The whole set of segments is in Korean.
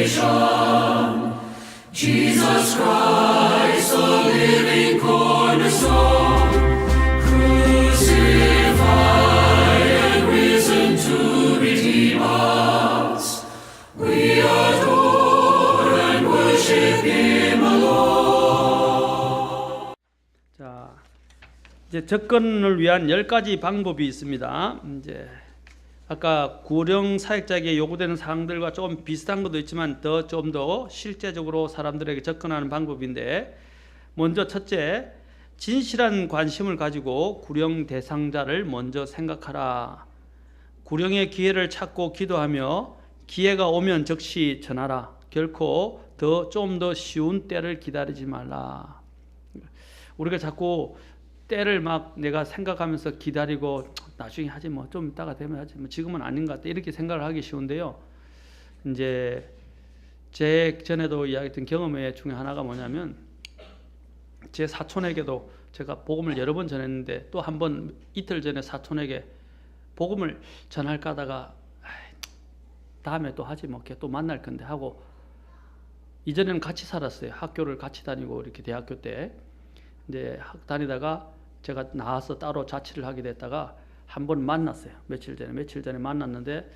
salvation, Jesus Christ, the living cornerstone, crucified and risen to redeem us. We adore and worship Him alone. 자, 이제 접근을 위한 10가지 방법이 있습니다. 이제 아까 구령 사역자에게 요구되는 사항들과 좀 비슷한 것도 있지만 좀 더 실제적으로 사람들에게 접근하는 방법인데, 먼저 첫째, 진실한 관심을 가지고 구령 대상자를 먼저 생각하라. 구령의 기회를 찾고 기도하며 기회가 오면 즉시 전하라. 결코 좀 더 쉬운 때를 기다리지 말라. 우리가 자꾸 때를 막 내가 생각하면서 기다리고 나중에 하지 뭐 좀 이따가 되면 하지 뭐 지금은 아닌 것 같다 이렇게 생각을 하기 쉬운데요. 이제 제 전에도 이야기했던 경험 중에 하나가 뭐냐면, 제 사촌에게도 제가 복음을 여러 번 전했는데 또 한 번 이틀 전에 사촌에게 복음을 전할까 하다가 다음에 또 하지 뭐 또 만날 건데 하고, 이전에는 같이 살았어요. 학교를 같이 다니고 이렇게 대학교 때 이제 다니다가 제가 나와서 따로 자취를 하게 됐다가 한 번 만났어요. 며칠 전에 만났는데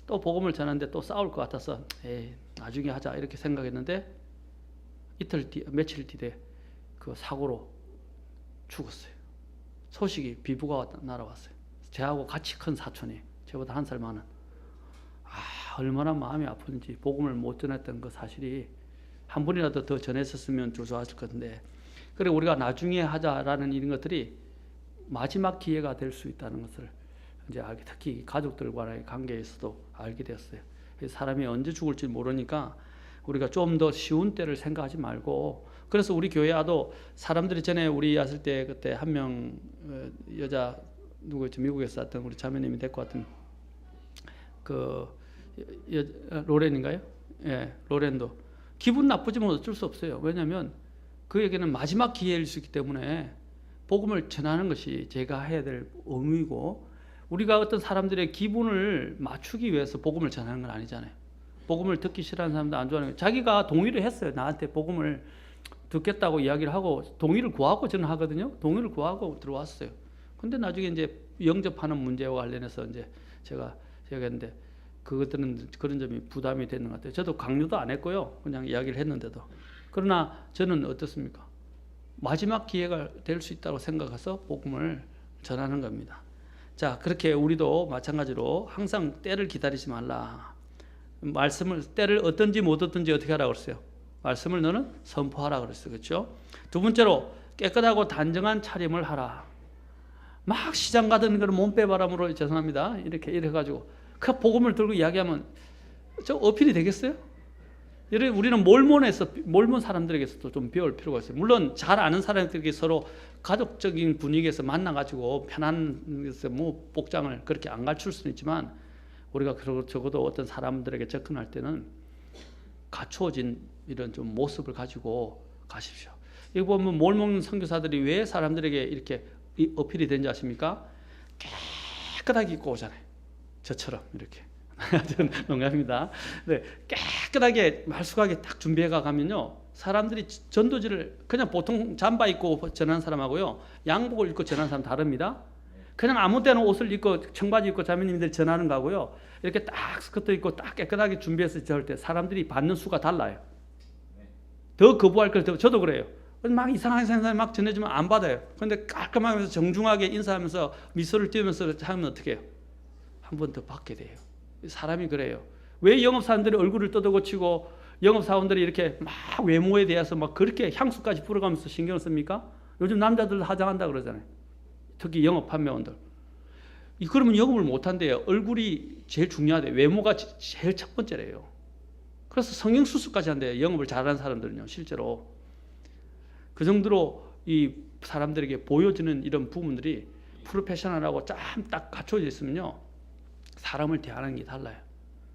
또 복음을 전하는데 또 싸울 것 같아서 나중에 하자 이렇게 생각했는데 며칠 뒤에 그 사고로 죽었어요. 소식이 비부가 날아왔어요. 저하고 같이 큰 사촌이, 저보다 1살 많은. 얼마나 마음이 아픈지, 복음을 못 전했던 그 사실이 한 번이라도 더 전했었으면 좋았을 건데, 그리고 우리가 나중에 하자라는 이런 것들이 마지막 기회가 될 수 있다는 것을 이제 알게, 특히 가족들과의 관계에서도 알게 되었어요. 사람이 언제 죽을지 모르니까 우리가 좀 더 쉬운 때를 생각하지 말고, 그래서 우리 교회와도 사람들이 전에 우리 왔을 때 그때 한 명 여자 누구였지, 미국에서 왔던 우리 자매님이 데리고 왔던 그 로렌인가요? 예, 로렌도 기분 나쁘지만 어쩔 수 없어요. 왜냐하면 그에게는 마지막 기회일 수 있기 때문에 복음을 전하는 것이 제가 해야 될 의무이고, 우리가 어떤 사람들의 기분을 맞추기 위해서 복음을 전하는 건 아니잖아요. 복음을 듣기 싫어하는 사람도 안 좋아하는 거예요. 자기가 동의를 했어요. 나한테 복음을 듣겠다고 이야기를 하고 동의를 구하고 저는 하거든요. 동의를 구하고 들어왔어요. 근데 나중에 이제 영접하는 문제와 관련해서 이제 제가 했는데 그것들은 그런 점이 부담이 되는 것 같아요. 저도 강요도 안 했고요. 그냥 이야기를 했는데도. 그러나 저는 어떻습니까? 마지막 기회가 될 수 있다고 생각해서 복음을 전하는 겁니다. 자, 그렇게 우리도 마찬가지로 항상 때를 기다리지 말라. 때를 얻든지 못 얻든지 어떻게 하라고 그랬어요? 말씀을 너는 선포하라 그랬어요. 그렇죠? 두 번째로, 깨끗하고 단정한 차림을 하라. 막 시장 가던 그런 몸빼바람으로, 죄송합니다, 이렇게 해가지고 그 복음을 들고 이야기하면 저 어필이 되겠어요? 우리는 몰몬 사람들에게서도 좀 배울 필요가 있어요. 물론 잘 아는 사람들에게 서로 가족적인 분위기에서 만나가지고 편한 데서 뭐 복장을 그렇게 안 갖출 수는 있지만, 우리가 적어도 어떤 사람들에게 접근할 때는 갖추어진 이런 좀 모습을 가지고 가십시오. 이거 보면 몰 먹는 선교사들이 왜 사람들에게 이렇게 어필이 되는지 아십니까? 깨끗하게 입고 오잖아요. 저처럼 이렇게. 저는 농담입니다. 네, 깨끗하게 말쑥하게 딱 준비해가 가면요, 사람들이 전도지를 그냥 보통 잠바 입고 전하는 사람하고요, 양복을 입고 전하는 사람 다릅니다. 그냥 아무 때나 옷을 입고 청바지 입고 자매님들이 전하는 거하고요, 이렇게 딱 스커트 입고 딱 깨끗하게 준비해서 전할 때 사람들이 받는 수가 달라요. 더 거부할 걸 저도 그래요. 막 이상한 사람이 막 전해주면 안 받아요. 그런데 깔끔하면서 정중하게 인사하면서 미소를 띄우면서 하면 어떻게 해요? 한 번 더 받게 돼요. 사람이 그래요. 왜 영업사원들이 얼굴을 떠들고치고 영업사원들이 이렇게 막 외모에 대해서 막 그렇게 향수까지 불어가면서 신경을 씁니까? 요즘 남자들 화장한다 그러잖아요. 특히 영업 판매원들. 그러면 영업을 못한대요. 얼굴이 제일 중요하대요. 외모가 제일 첫 번째래요. 그래서 성형수술까지 한대요. 영업을 잘하는 사람들은요, 실제로. 그 정도로 이 사람들에게 보여주는 이런 부분들이 프로페셔널하고 딱 갖춰져 있으면요, 사람을 대하는 게 달라요.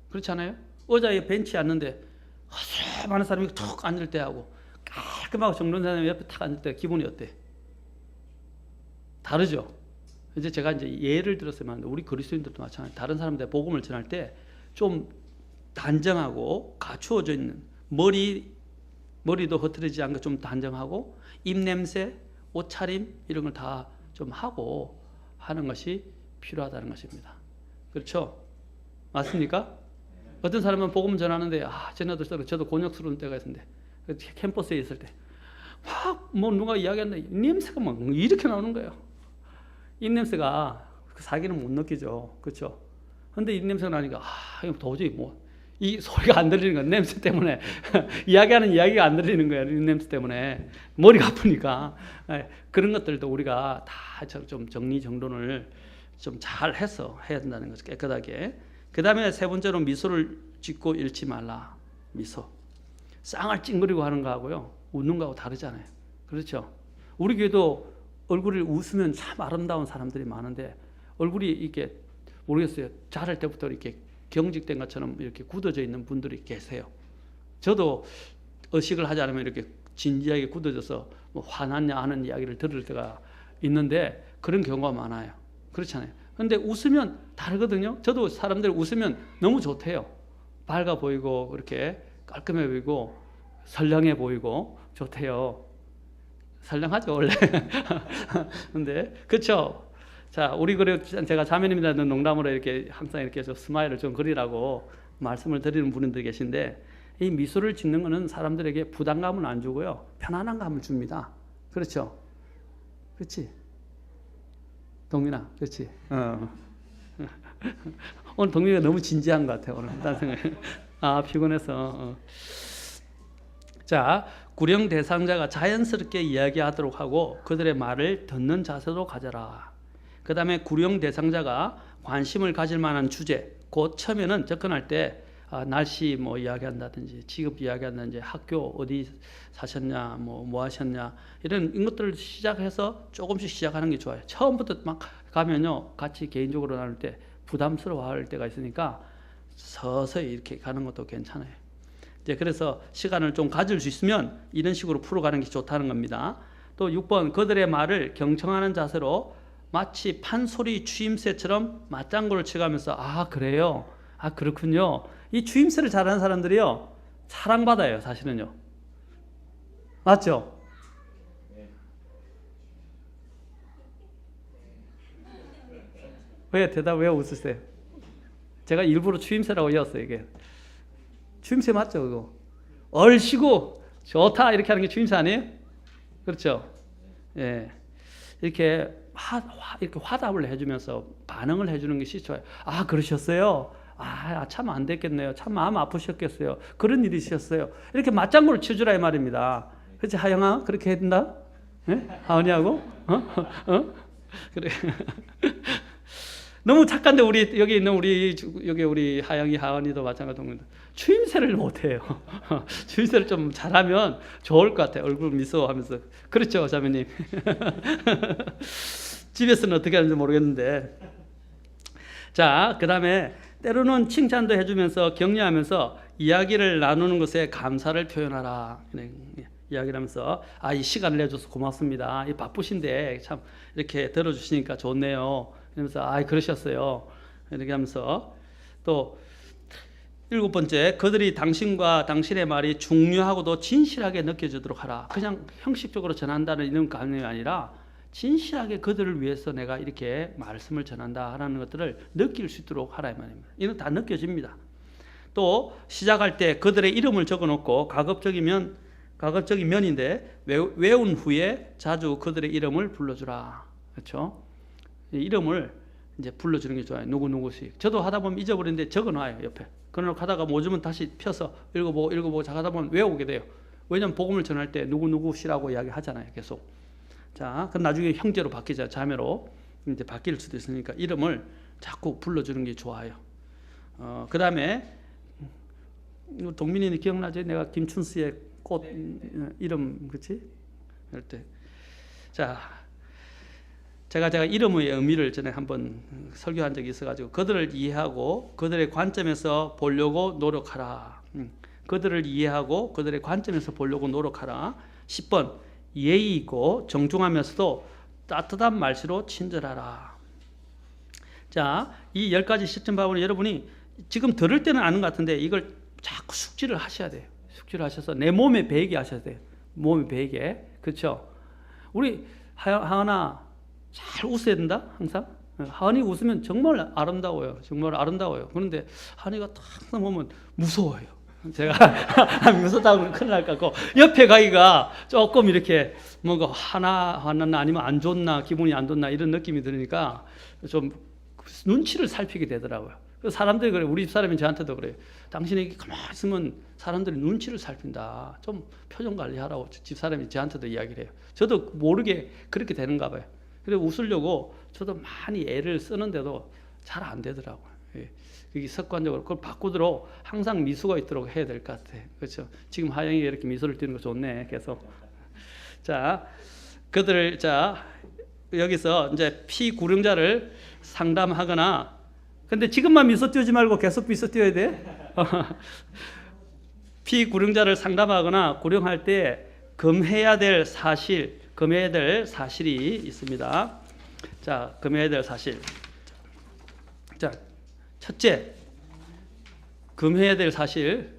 그렇지 않아요? 의자에 벤치에 앉는데 많은 사람이 툭 앉을 때하고 깔끔하고 정돈 사람이 옆에 탁 앉을 때 기분이 어때? 다르죠? 이제 제가 이제 예를 들었으면 우리 그리스도인들도 마찬가지. 다른 사람들 복음을 전할 때 좀 단정하고 갖추어져 있는 머리도 흐트러지지 않게 좀 단정하고 입냄새, 옷차림 이런 걸 다 좀 하고 하는 것이 필요하다는 것입니다. 그렇죠? 맞습니까? 어떤 사람은 복음 전하는데 저도 곤욕스러운 때가 있었는데 캠퍼스에 있을 때 막 뭐 누가 이야기한다 냄새가 막 이렇게 나오는 거예요. 입냄새가 사기는 못 느끼죠. 그렇죠? 근데 입냄새가 나니까 이거 도저히 이 소리가 안 들리는 거야. 냄새 때문에. 이야기하는 이야기가 안 들리는 거야. 냄새 때문에. 머리가 아프니까. 그런 것들도 우리가 다 좀 정리정돈을 좀 잘 해서 해야 된다는 거죠. 깨끗하게. 그 다음에 세 번째로 미소를 짓고 잃지 말라. 미소. 쌍을 찡그리고 하는 거하고요. 웃는 거하고 다르잖아요. 그렇죠? 우리 교회도 얼굴이 웃으면 참 아름다운 사람들이 많은데 얼굴이 이렇게 모르겠어요. 자랄 때부터 이렇게 경직된 것처럼 이렇게 굳어져 있는 분들이 계세요. 저도 의식을 하지 않으면 이렇게 진지하게 굳어져서 화났냐 하는 이야기를 들을 때가 있는데 그런 경우가 많아요. 그렇잖아요. 근데 웃으면 다르거든요. 저도 사람들 웃으면 너무 좋대요. 밝아 보이고 이렇게 깔끔해 보이고 선량해 보이고 좋대요. 선량하죠 원래. 근데 그렇죠. 자, 우리 제가 자매님이라는 농담으로 이렇게 항상 이렇게 좀 스마일을 좀 그리라고 말씀을 드리는 분들이 계신데 이 미소를 짓는 것은 사람들에게 부담감은 안 주고요. 편안한 감을 줍니다. 그렇죠? 그렇지? 동민아, 그렇지? 오늘 동민이가 너무 진지한 것 같아요. 오늘 피곤해서. 자, 구령 대상자가 자연스럽게 이야기하도록 하고 그들의 말을 듣는 자세도 가져라. 그 다음에 구령 대상자가 관심을 가질 만한 주제, 곧 처음에는 접근할 때 날씨 이야기한다든지 직업 이야기한다든지 학교 어디 사셨냐 뭐 하셨냐 이런 것들을 시작해서 조금씩 시작하는 게 좋아요. 처음부터 막 가면요 같이 개인적으로 나눌 때 부담스러워할 때가 있으니까 서서히 이렇게 가는 것도 괜찮아요. 이제 그래서 시간을 좀 가질 수 있으면 이런 식으로 풀어가는 게 좋다는 겁니다. 또 6번 그들의 말을 경청하는 자세로 마치 판소리 추임새처럼 맞장구를 쳐가면서 그래요? 그렇군요. 이 추임새를 잘하는 사람들이요 사랑받아요. 사실은요. 맞죠? 왜 웃으세요? 제가 일부러 추임새라고 이었어요. 이게 추임새 맞죠? 그거 얼씨구 좋다 이렇게 하는 게 추임새 아니에요? 그렇죠? 예, 이렇게 이렇게 화답을 해주면서 반응을 해주는 것이 좋아요. 그러셨어요? 참 안 됐겠네요. 참 마음 아프셨겠어요. 그런 일이 있었어요. 이렇게 맞장구를 쳐주라 이 말입니다. 그렇지 하영아? 그렇게 해야 된다? 네? 하은이하고? 그래. 너무 착한데 여기 있는 우리 하영이 하은이도 마찬가지로 추임새를 못해요. 추임새를 좀 잘하면 좋을 것 같아요. 얼굴 미소하면서. 그렇죠 자매님? 집에서는 어떻게 하는지 모르겠는데. 자, 그 다음에 때로는 칭찬도 해주면서 격려하면서 이야기를 나누는 것에 감사를 표현하라. 이야기를 하면서 이 시간을 내줘서 고맙습니다. 바쁘신데 참 이렇게 들어주시니까 좋네요. 이러면서 그러셨어요. 이렇게 하면서 또 7번째 그들이 당신과 당신의 말이 중요하고도 진실하게 느껴지도록 하라. 그냥 형식적으로 전한다는 이런 감정이 아니라 진실하게 그들을 위해서 내가 이렇게 말씀을 전한다 하는 것들을 느낄 수 있도록 하라 이 말입니다. 이건 다 느껴집니다. 또 시작할 때 그들의 이름을 적어놓고 가급적이면 면인데 외운 후에 자주 그들의 이름을 불러주라. 그렇죠? 이름을 이제 불러주는 게 좋아요. 누구씩. 저도 하다 보면 잊어버리는데 적어놔요 옆에. 그러고 하다가 모르면 다시 펴서 읽어보고 하다 보면 외우게 돼요. 왜냐하면 복음을 전할 때 누구시라고 이야기하잖아요. 계속. 자, 그럼 나중에 형제로 바뀌자 자매로 이제 바뀔 수도 있으니까 이름을 자꾸 불러주는 게 좋아요. 그 다음에 동민이는 기억나죠? 내가 김춘수의 꽃 이름 그렇지? 할 때. 자, 제가 이름의 의미를 전에 한번 설교한 적이 있어가지고 그들을 이해하고 그들의 관점에서 보려고 노력하라. 그들을 이해하고 그들의 관점에서 보려고 노력하라. 10번 예의 있고 정중하면서도 따뜻한 말씨로 친절하라. 자, 이 10가지 실천 방법을 여러분이 지금 들을 때는 아는 것 같은데 이걸 자꾸 숙지를 하셔야 돼요. 숙지를 하셔서 내 몸에 배이게 하셔야 돼요. 몸에 배이게. 그렇죠? 우리 하은아 잘 웃어야 된다. 항상. 하은이 웃으면 정말 아름다워요. 정말 아름다워요. 그런데 하은이가 항상 보면 무서워요. 제가 무섭다고 큰일 날 것 같고 옆에 가기가 조금 이렇게 뭔가 화났나 아니면 안 좋나 기분이 안 좋나 이런 느낌이 들으니까 좀 눈치를 살피게 되더라고요. 사람들이 그래. 우리 집 사람이 저한테도 그래요. 당신이 가만히 있으면 사람들이 눈치를 살핀다. 좀 표정 관리하라고 집 사람이 저한테도 이야기를 해요. 저도 모르게 그렇게 되는가 봐요. 그래서 웃으려고 저도 많이 애를 쓰는데도 잘 안 되더라고요. 예. 그게 습관적으로 그걸 바꾸도록 항상 미소가 있도록 해야 될 것 같아요. 그렇죠? 지금 하영이가 이렇게 미소를 띄는 거 좋네. 계속. 자, 여기서 이제 피구령자를 상담하거나 근데 지금만 미소 띄우지 말고 계속 미소 띄워야 돼. 피구령자를 상담하거나 구령할 때 금해야 될 사실이 있습니다. 자, 금해야 될 사실. 자, 첫째, 금해야 될 사실.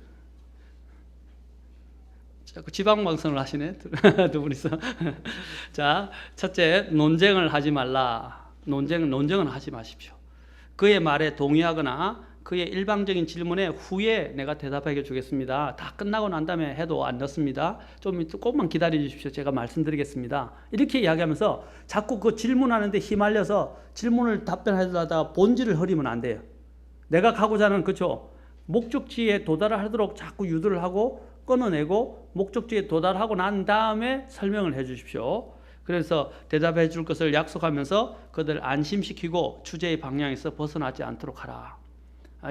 자꾸 지방방송을 하시네. 두 분이서. 자, 첫째, 논쟁을 하지 말라. 논쟁은 하지 마십시오. 그의 말에 동의하거나 그의 일방적인 질문에 후에 내가 대답해 주겠습니다. 다 끝나고 난 다음에 해도 안 넣습니다. 좀 조금만 기다려 주십시오. 제가 말씀드리겠습니다. 이렇게 이야기하면서 자꾸 그 질문하는데 휘말려서 질문을 답변하다가 본질을 흐리면 안 돼요. 내가 가고자 하는 그쵸? 목적지에 도달하도록 자꾸 유도를 하고 끊어내고 목적지에 도달하고 난 다음에 설명을 해 주십시오. 그래서 대답해 줄 것을 약속하면서 그들을 안심시키고 주제의 방향에서 벗어나지 않도록 하라.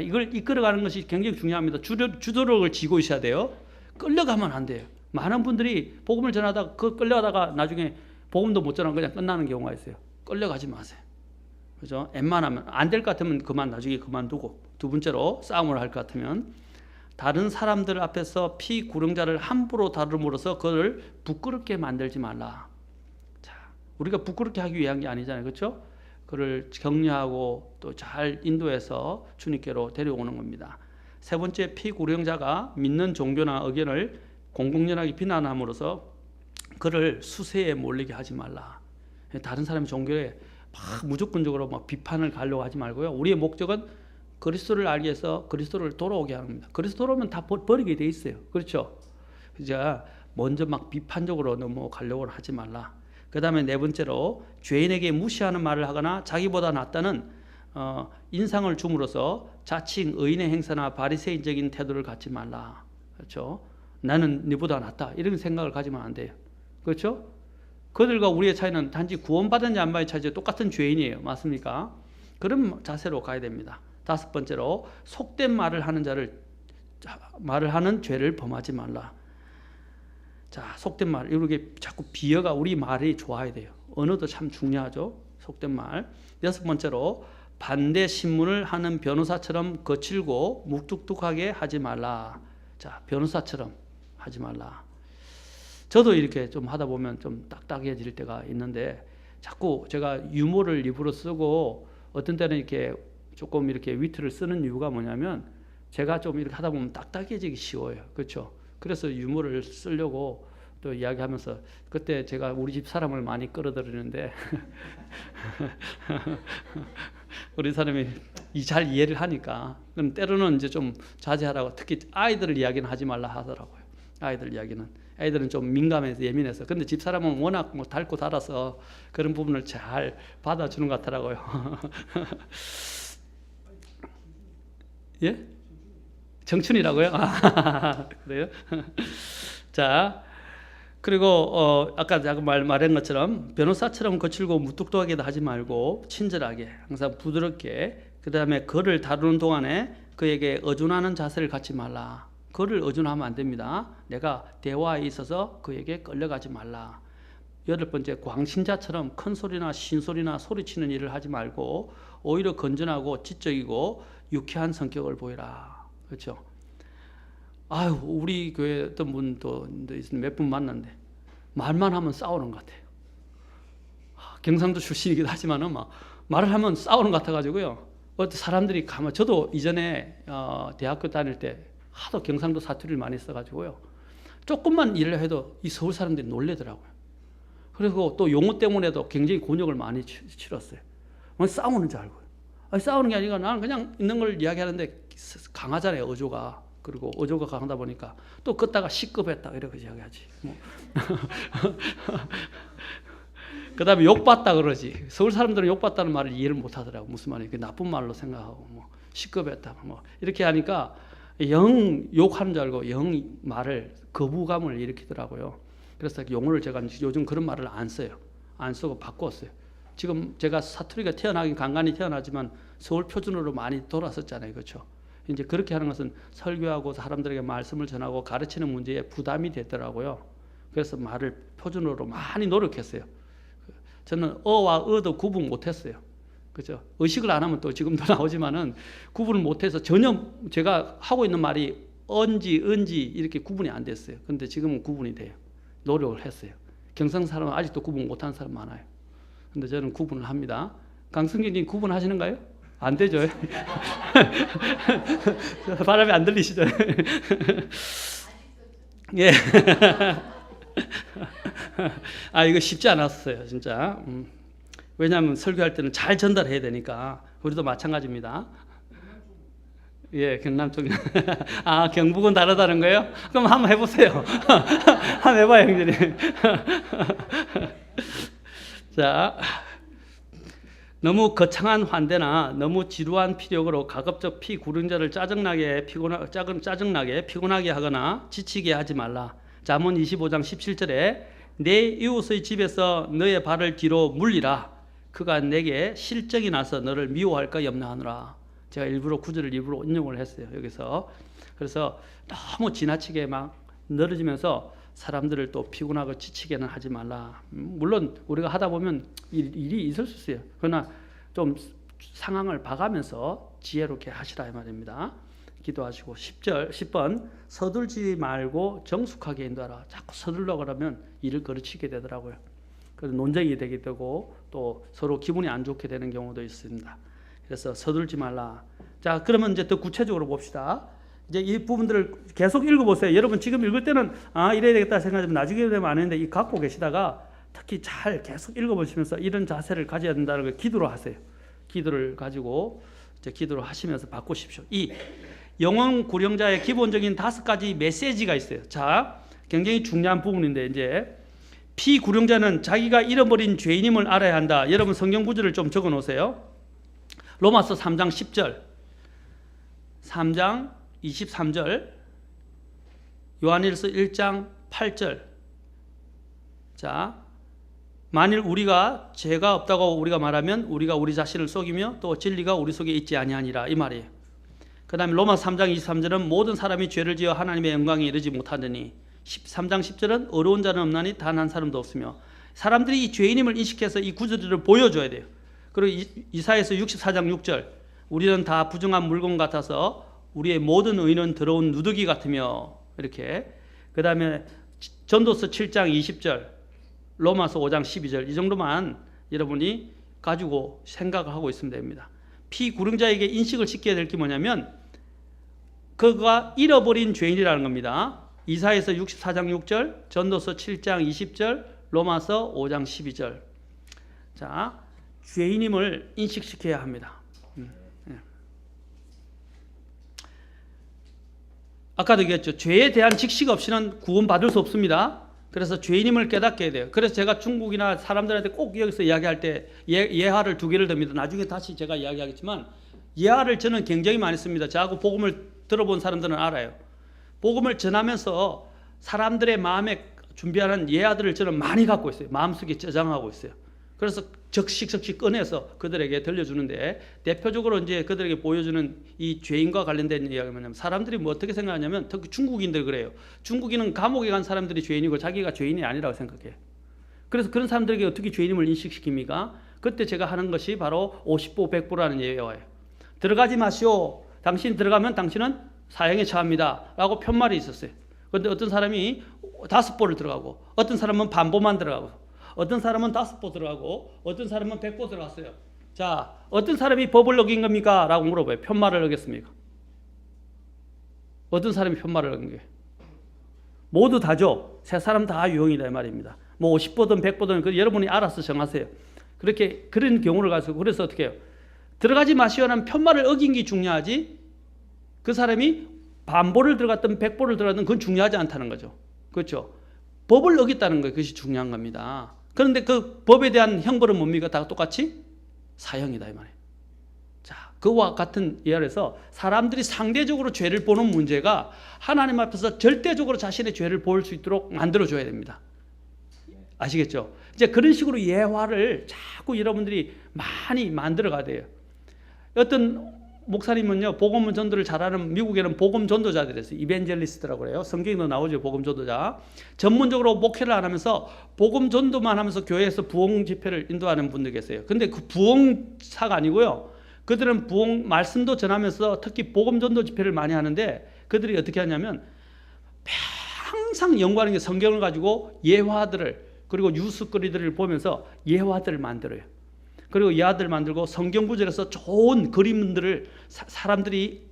이걸 이끌어가는 것이 굉장히 중요합니다. 주도력을 쥐고 있어야 돼요. 끌려가면 안 돼요. 많은 분들이 복음을 전하다가 끌려가다가 나중에 복음도 못 전하고 그냥 끝나는 경우가 있어요. 끌려가지 마세요. 그죠? 웬만하면 안 될 것 같으면 나중에 그만두고 두 번째로 싸움을 할 것 같으면 다른 사람들 앞에서 피구령자를 함부로 다룸으로써 그를 부끄럽게 만들지 말라. 우리가 부끄럽게 하기 위한 게 아니잖아요. 그렇죠? 그를 격려하고 또 잘 인도해서 주님께로 데려오는 겁니다. 세 번째, 피구령자가 믿는 종교나 의견을 공공연하게 비난함으로써 그를 수세에 몰리게 하지 말라. 다른 사람의 종교에 막 무조건적으로 막 비판을 가려고 하지 말고요. 우리의 목적은 그리스도를 알기 위해서 그리스도를 돌아오게 하는 겁니다. 그리스도 돌아오면 다 버리게 돼 있어요. 그렇죠? 이제 먼저 막 비판적으로 넘어가려고 하지 말라. 그 다음에 네 번째로 죄인에게 무시하는 말을 하거나 자기보다 낫다는 인상을 줌으로써 자칭 의인의 행사나 바리새인적인 태도를 갖지 말라. 그렇죠? 나는 네보다 낫다 이런 생각을 가지면 안 돼요. 그렇죠? 그들과 우리의 차이는 단지 구원받았냐 안 받았냐의 차이죠. 똑같은 죄인이에요. 맞습니까? 그런 자세로 가야 됩니다. 다섯 번째로 속된 말을 하는 죄를 범하지 말라. 자, 속된 말, 이렇게 자꾸 비어가 우리 말이 좋아야 돼요. 언어도 참 중요하죠. 속된 말. 여섯 번째로 반대 신문을 하는 변호사처럼 거칠고 묵뚝뚝하게 하지 말라. 자, 변호사처럼 하지 말라. 저도 이렇게 좀 하다 보면 좀 딱딱해질 때가 있는데 자꾸 제가 유머를 입으로 쓰고 어떤 때는 이렇게 조금 이렇게 위트를 쓰는 이유가 뭐냐면 제가 좀 이렇게 하다 보면 딱딱해지기 쉬워요. 그렇죠? 그래서 유머를 쓰려고 또 이야기하면서 그때 제가 우리 집 사람을 많이 끌어들이는데 우리 사람이 잘 이해를 하니까 그럼 때로는 이제 좀 자제하라고 특히 아이들 이야기는 하지 말라 하더라고요. 애들은 좀 민감해서 예민해서 근데 집 사람은 워낙 닳고 달아서 그런 부분을 잘 받아주는 것 같더라고요. 예? 청춘이라고요? 그래요? 자, 그리고 아까 제가 말한 것처럼 변호사처럼 거칠고 무뚝뚝하게 하지 말고 친절하게 항상 부드럽게 그 다음에 그를 다루는 동안에 그에게 의존하는 자세를 갖지 말라. 그를 의존하면 안 됩니다. 내가 대화에 있어서 그에게 끌려가지 말라. 여덟 번째, 광신자처럼 큰 소리나 신소리나 소리치는 일을 하지 말고 오히려 건전하고 지적이고 유쾌한 성격을 보이라. 그렇죠? 아유, 우리 교회 어떤 분도 몇 분 만났는데 말만 하면 싸우는 것 같아요. 경상도 출신이기도 하지만은 막 말을 하면 싸우는 것 같아가지고요. 어떤 사람들이 가면 저도 이전에 대학교 다닐 때 하도 경상도 사투리를 많이 써가지고요. 조금만 일을 해도 이 서울 사람들이 놀래더라고요. 그리고 또 용어 때문에도 굉장히 곤욕을 많이 치렀어요. 싸우는 줄 알고요. 아니, 싸우는 게 아니라 나는 그냥 있는 걸 이야기하는데 강하잖아요, 어조가. 그리고 어조가 강하다 보니까 또 걷다가 시급했다 이렇게 이야기하지. 뭐. 그 다음에 욕받다 그러지. 서울 사람들은 욕받다는 말을 이해를 못 하더라고. 무슨 말이야. 그 나쁜 말로 생각하고, 뭐, 시급했다. 뭐, 이렇게 하니까 영 욕하는 줄 알고 영 말을 거부감을 일으키더라고요. 그래서 용어를 제가 요즘 그런 말을 안 써요. 안 쓰고 바꿨어요. 지금 제가 사투리가 태어나긴 간간히 태어나지만 서울 표준어로 많이 돌았었잖아요. 그렇죠? 이제 그렇게 하는 것은 설교하고 사람들에게 말씀을 전하고 가르치는 문제에 부담이 되더라고요. 그래서 말을 표준어로 많이 노력했어요. 저는 어와 어도 구분 못했어요. 그죠? 의식을 안 하면 또 지금도 나오지만은 구분을 못해서 전혀 제가 하고 있는 말이 언지, 은지 이렇게 구분이 안 됐어요. 근데 지금은 구분이 돼요. 노력을 했어요. 경상 사람은 아직도 구분 못하는 사람 많아요. 근데 저는 구분을 합니다. 강승규님 구분하시는가요? 안 되죠. 바람이 안 들리시죠? 예. 이거 쉽지 않았어요, 진짜. 왜냐하면 설교할 때는 잘 전달해야 되니까. 우리도 마찬가지입니다. 예, 경남 쪽. 경북은 다르다는 거예요? 그럼 한번 해보세요. 한번 해봐요, 형제님. 자, 너무 거창한 환대나 너무 지루한 피력으로 가급적 피구령자를 짜증나게 피곤하게 하거나 지치게 하지 말라. 잠언 25장 17절에 내 이웃의 집에서 너의 발을 뒤로 물리라. 그가 내게 실정이 나서 너를 미워할까 염려하노라. 제가 일부러 구절을 일부러 인용을 했어요. 여기서. 그래서 너무 지나치게 막 늘어지면서 사람들을 또 피곤하고 지치게는 하지 말라. 물론 우리가 하다 보면 일이 있을 수 있어요. 그러나 좀 상황을 봐가면서 지혜롭게 하시라 이 말입니다. 기도하시고 10번 서둘지 말고 정숙하게 인도하라. 자꾸 서둘러 그러면 일을 거르치게 되더라고요. 그래서 논쟁이 되게 되고 또 서로 기분이 안 좋게 되는 경우도 있습니다. 그래서 서둘지 말라. 자, 그러면 이제 더 구체적으로 봅시다. 이제 이 부분들을 계속 읽어보세요. 여러분 지금 읽을 때는 이래야 되겠다 생각하지만 나중에 되면 안 했는데 이 갖고 계시다가 특히 잘 계속 읽어보시면서 이런 자세를 가져야 된다는 걸 기도로 하세요. 기도를 가지고 이제 기도를 하시면서 바꾸십시오. 영혼 구령자의 기본적인 5가지 메시지가 있어요. 자, 굉장히 중요한 부분인데 이제 피구령자는 자기가 잃어버린 죄인임을 알아야 한다. 여러분 성경 구절을 좀 적어 놓으세요. 로마서 3장 10절, 3장 23절, 요한일서 1장 8절. 자, 만일 우리가 죄가 없다고 우리가 말하면 우리가 우리 자신을 속이며 또 진리가 우리 속에 있지 아니하니라 이 말이에요. 그 다음에 로마 3장 23절은 모든 사람이 죄를 지어 하나님의 영광에 이르지 못하더니 13장 10절은 어려운 자는 없나니 단 한 사람도 없으며 사람들이 이 죄인임을 인식해서 이 구절들을 보여줘야 돼요. 그리고 이사야서 64장 6절 우리는 다 부정한 물건 같아서 우리의 모든 의는 더러운 누더기 같으며 이렇게 그 다음에 전도서 7장 20절 로마서 5장 12절 이 정도만 여러분이 가지고 생각을 하고 있으면 됩니다. 피구령자에게 인식을 시켜야 될 게 뭐냐면 그가 잃어버린 죄인이라는 겁니다. 이사야서 64장 6절, 전도서 7장 20절, 로마서 5장 12절. 자, 죄인임을 인식시켜야 합니다. 아까도 얘기했죠. 죄에 대한 직식 없이는 구원받을 수 없습니다. 그래서 죄인임을 깨닫게 돼요. 그래서 제가 중국이나 사람들한테 꼭 여기서 이야기할 때 예화를 2개를 듭니다. 나중에 다시 제가 이야기하겠지만 예화를 저는 굉장히 많이 씁니다. 저하고 복음을 들어본 사람들은 알아요. 복음을 전하면서 사람들의 마음에 준비하는 예화들을 저는 많이 갖고 있어요. 마음속에 저장하고 있어요. 그래서 적씩 꺼내서 그들에게 들려주는데 대표적으로 이제 그들에게 보여주는 이 죄인과 관련된 이야기가 뭐냐면 사람들이 뭐 어떻게 생각하냐면 특히 중국인들 그래요. 중국인은 감옥에 간 사람들이 죄인이고 자기가 죄인이 아니라고 생각해요. 그래서 그런 사람들에게 어떻게 죄인임을 인식시킵니까? 그때 제가 하는 것이 바로 50보 100보라는 예화예요. 들어가지 마시오. 당신 들어가면 당신은 사형에 처합니다. 라고 편말이 있었어요. 그런데 어떤 사람이 5보를 들어가고 어떤 사람은 반보만 들어가고 어떤 사람은 5보 들어가고 어떤 사람은 100보 들어갔어요. 자, 어떤 사람이 법을 어긴 겁니까? 라고 물어봐요. 편말을 어겼습니까? 어떤 사람이 편말을 어긴 거예요? 모두 다죠. 세 사람 다 유형이다 이 말입니다. 뭐 50보든 100보든 여러분이 알아서 정하세요. 그렇게 그런 경우를 가지고 그래서 어떻게 해요? 들어가지 마시오라는 편말을 어긴 게 중요하지 그 사람이 반보를 들어갔든 100보를 들어갔든 그건 중요하지 않다는 거죠. 그렇죠? 법을 어겼다는 거예요. 그것이 중요한 겁니다. 그런데 그 법에 대한 형벌은 뭡니까? 다 똑같이 사형이다 이 말이에요. 자, 그와 같은 예를 들어서 사람들이 상대적으로 죄를 보는 문제가 하나님 앞에서 절대적으로 자신의 죄를 볼 수 있도록 만들어줘야 됩니다. 아시겠죠? 이제 그런 식으로 예화를 자꾸 여러분들이 많이 만들어가야 돼요. 어떤 목사님은요, 복음 전도를 잘하는 미국에는 복음 전도자들이 있어요. 이벤젤리스트라고 그래요. 성경에도 나오죠, 복음 전도자. 전문적으로 목회를 안 하면서 복음 전도만 하면서 교회에서 부흥 집회를 인도하는 분들 계세요. 근데 그 부흥사가 아니고요. 그들은 부흥 말씀도 전하면서 특히 복음 전도 집회를 많이 하는데 그들이 어떻게 하냐면 항상 연구하는 게 성경을 가지고 예화들을 그리고 뉴스거리들을 보면서 예화들을 만들어요. 그리고 예화들을 만들고 성경 구절에서 좋은 그림들을 사람들이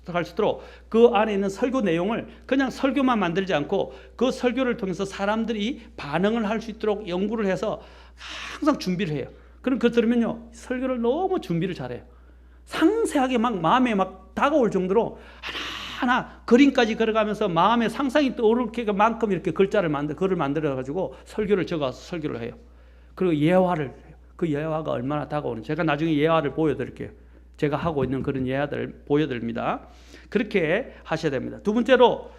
할 수 있도록 그 안에 있는 설교 내용을 그냥 설교만 만들지 않고 그 설교를 통해서 사람들이 반응을 할 수 있도록 연구를 해서 항상 준비를 해요. 그럼 그거 들으면요, 설교를 너무 준비를 잘해요. 상세하게 막 마음에 막 다가올 정도로 하나하나 그림까지 걸어가면서 마음에 상상이 떠오르게 만큼 이렇게 글을 만들어가지고 설교를 적어서 설교를 해요. 그리고 예화를 해요. 그 예화가 얼마나 다가오는지 제가 나중에 예화를 보여드릴게요. 제가 하고 있는 그런 예화들을 보여드립니다. 그렇게 하셔야 됩니다. 두 번째로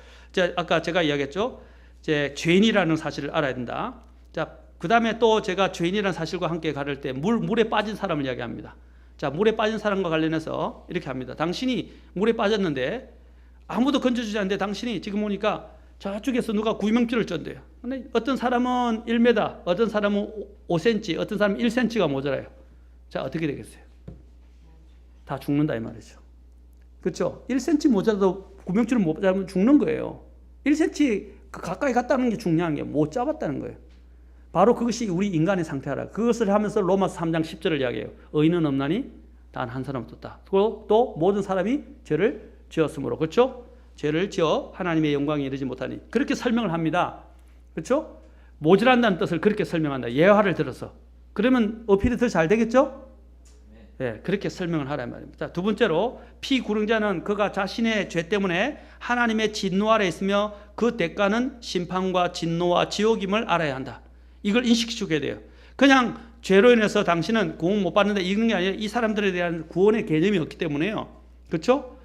아까 제가 이야기했죠. 죄인이라는 사실을 알아야 된다. 자, 그 다음에 또 제가 죄인이라는 사실과 함께 가를 때 물에 빠진 사람을 이야기합니다. 자, 물에 빠진 사람과 관련해서 이렇게 합니다. 당신이 물에 빠졌는데 아무도 건져주지 않는데 당신이 지금 보니까 저쪽에서 누가 구명줄을 쩐대요. 근데 어떤 사람은 1m, 어떤 사람은 5cm, 어떤 사람은 1cm가 모자라요. 자, 어떻게 되겠어요? 다 죽는다 이 말이죠. 그렇죠? 1cm 모자라도 구명줄을 못 잡으면 죽는 거예요. 1cm 가까이 갔다는 게 중요한 게 못 잡았다는 거예요. 바로 그것이 우리 인간의 상태라. 그것을 하면서 로마서 3장 10절을 이야기해요. 의인은 없나니 단 한 사람 없었다. 그리고 또 모든 사람이 죄를 지었으므로, 그렇죠? 죄를 지어 하나님의 영광에 이르지 못하니 그렇게 설명을 합니다. 그렇죠? 모자란다는 뜻을 그렇게 설명한다. 예화를 들어서. 그러면 어필이 더 잘 되겠죠? 네, 그렇게 설명을 하란 말입니다. 두 번째로 피구령자는 그가 자신의 죄 때문에 하나님의 진노 아래 있으며 그 대가는 심판과 진노와 지옥임을 알아야 한다. 이걸 인식시켜야 돼요. 그냥 죄로 인해서 당신은 구원 못 받는다 이런 게 아니라 이 사람들에 대한 구원의 개념이 없기 때문에요. 그렇죠?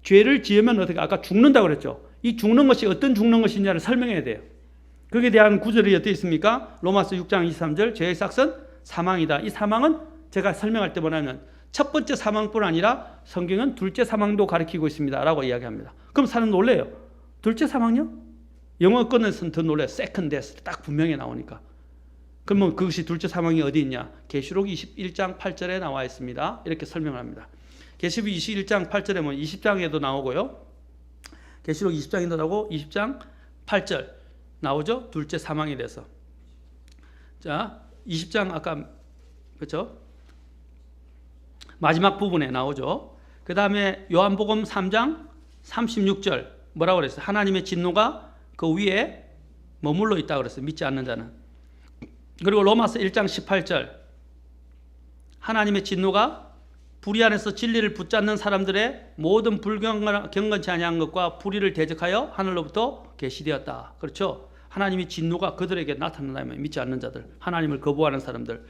죄를 지으면 어떻게 아까 죽는다고 그랬죠. 이 죽는 것이 어떤 죽는 것이냐를 설명해야 돼요. 거기에 대한 구절이 어떻게 있습니까? 로마서 6장 23절 죄의 삭은 사망이다. 이 사망은 제가 설명할 때 뭐냐면 첫 번째 사망뿐 아니라 성경은 둘째 사망도 가리키고 있습니다 라고 이야기합니다. 그럼 사람 놀래요. 둘째 사망요? 영어권에서는 더 놀래요. second death 딱 분명히 나오니까. 그러면 그것이 둘째 사망이 어디 있냐? 계시록 21장 8절에 나와 있습니다. 이렇게 설명을 합니다. 계시록 21장 8절에 뭐 20장에도 나오고요. 계시록 20장에도 나오고 20장 8절 나오죠? 둘째 사망에 대해서. 자, 20장 아까 그렇죠? 마지막 부분에 나오죠. 그 다음에 요한복음 3장 36절 뭐라고 그랬어요? 하나님의 진노가 그 위에 머물러 있다고 그랬어요. 믿지 않는 자는. 그리고 로마서 1장 18절 하나님의 진노가 불의 안에서 진리를 붙잡는 사람들의 모든 불경건치 아니한 것과 불의를 대적하여 하늘로부터 계시되었다. 그렇죠? 하나님의 진노가 그들에게 나타난다면 믿지 않는 자들, 하나님을 거부하는 사람들,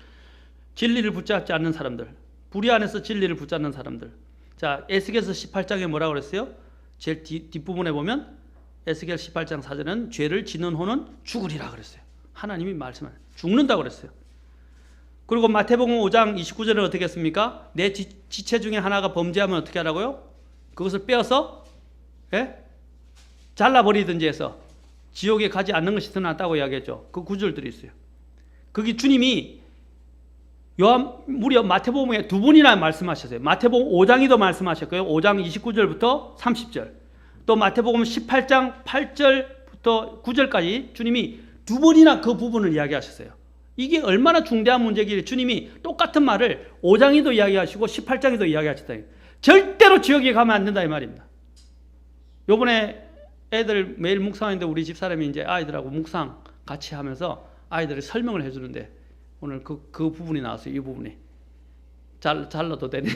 진리를 붙잡지 않는 사람들, 불의 안에서 진리를 붙잡는 사람들. 자, 에스겔서 18장에 뭐라고 그랬어요? 제일 뒷부분에 보면 에스겔 18장 4절은 죄를 지는 호는 죽으리라 그랬어요. 하나님이 말씀하는 죽는다고 그랬어요. 그리고 마태복음 5장 29절은 어떻게 했습니까? 내 지체 중에 하나가 범죄하면 어떻게 하라고요? 그것을 빼어서 잘라버리든지 해서 지옥에 가지 않는 것이 더 낫다고 이야기했죠. 그 구절들이 있어요. 거기 주님이 무려 마태복음에 두 번이나 말씀하셨어요. 마태복음 5장에도 말씀하셨고요. 5장 29절부터 30절. 또 마태복음 18장 8절부터 9절까지 주님이 두 번이나 그 부분을 이야기하셨어요. 이게 얼마나 중대한 문제길래 주님이 똑같은 말을 5장에도 이야기하시고 18장에도 이야기하셨다. 절대로 지옥에 가면 안 된다 이 말입니다. 요번에 애들 매일 묵상하는데 우리 집사람이 이제 아이들하고 묵상 같이 하면서 아이들이 설명을 해주는데 오늘 그 부분이 나왔어요. 이 부분이. 잘라도 되냐.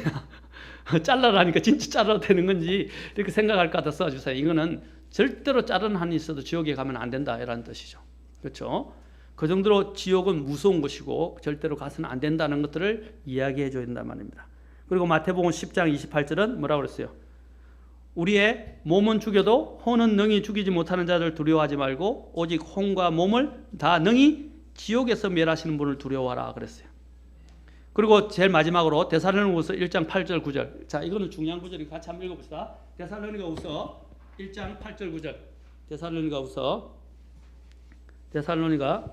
잘라라니까 진짜 잘라도 되는 건지 이렇게 생각할 것 같아서 주세요. 이거는 절대로 자른 한이 있어도 지옥에 가면 안 된다 이라는 뜻이죠. 그렇죠? 그 정도로 지옥은 무서운 것이고 절대로 가서는 안 된다는 것들을 이야기해 줘야 된단 말입니다. 그리고 마태복음 10장 28절은 뭐라고 그랬어요? 우리의 몸은 죽여도 혼은 능히 죽이지 못하는 자를 두려워하지 말고 오직 혼과 몸을 다 능히 지옥에서 멸하시는 분을 두려워하라 그랬어요. 그리고 제일 마지막으로 데살로니가후서 1장 8절 9절. 자, 이거는 중요한 구절이 같이 한번 읽어봅시다. 데살로니가후서 1장 8절 9절. 데살로니가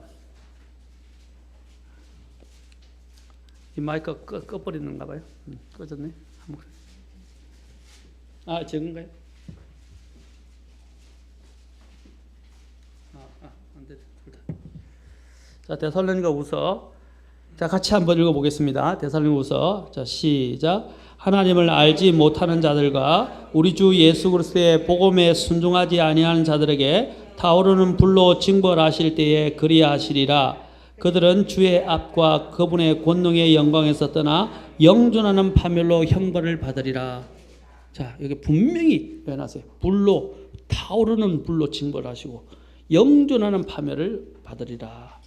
이 마이크 꺼버리는가 봐요. 꺼졌네. 아, 적은가요? 안 돼. 자, 데살로니가후서. 자, 같이 한번 읽어보겠습니다. 데살로니가후서. 자, 시작. 하나님을 알지 못하는 자들과 우리 주 예수 그리스도의 복음에 순종하지 아니하는 자들에게 타오르는 불로 징벌하실 때에 그리하시리라. 그들은 주의 앞과 그분의 권능의 영광에서 떠나 영존하는 파멸로 형벌을 받으리라. 자, 여기 분명히 표현하세요. 불로, 타오르는 불로 징벌하시고 영존하는 파멸을 받으리라.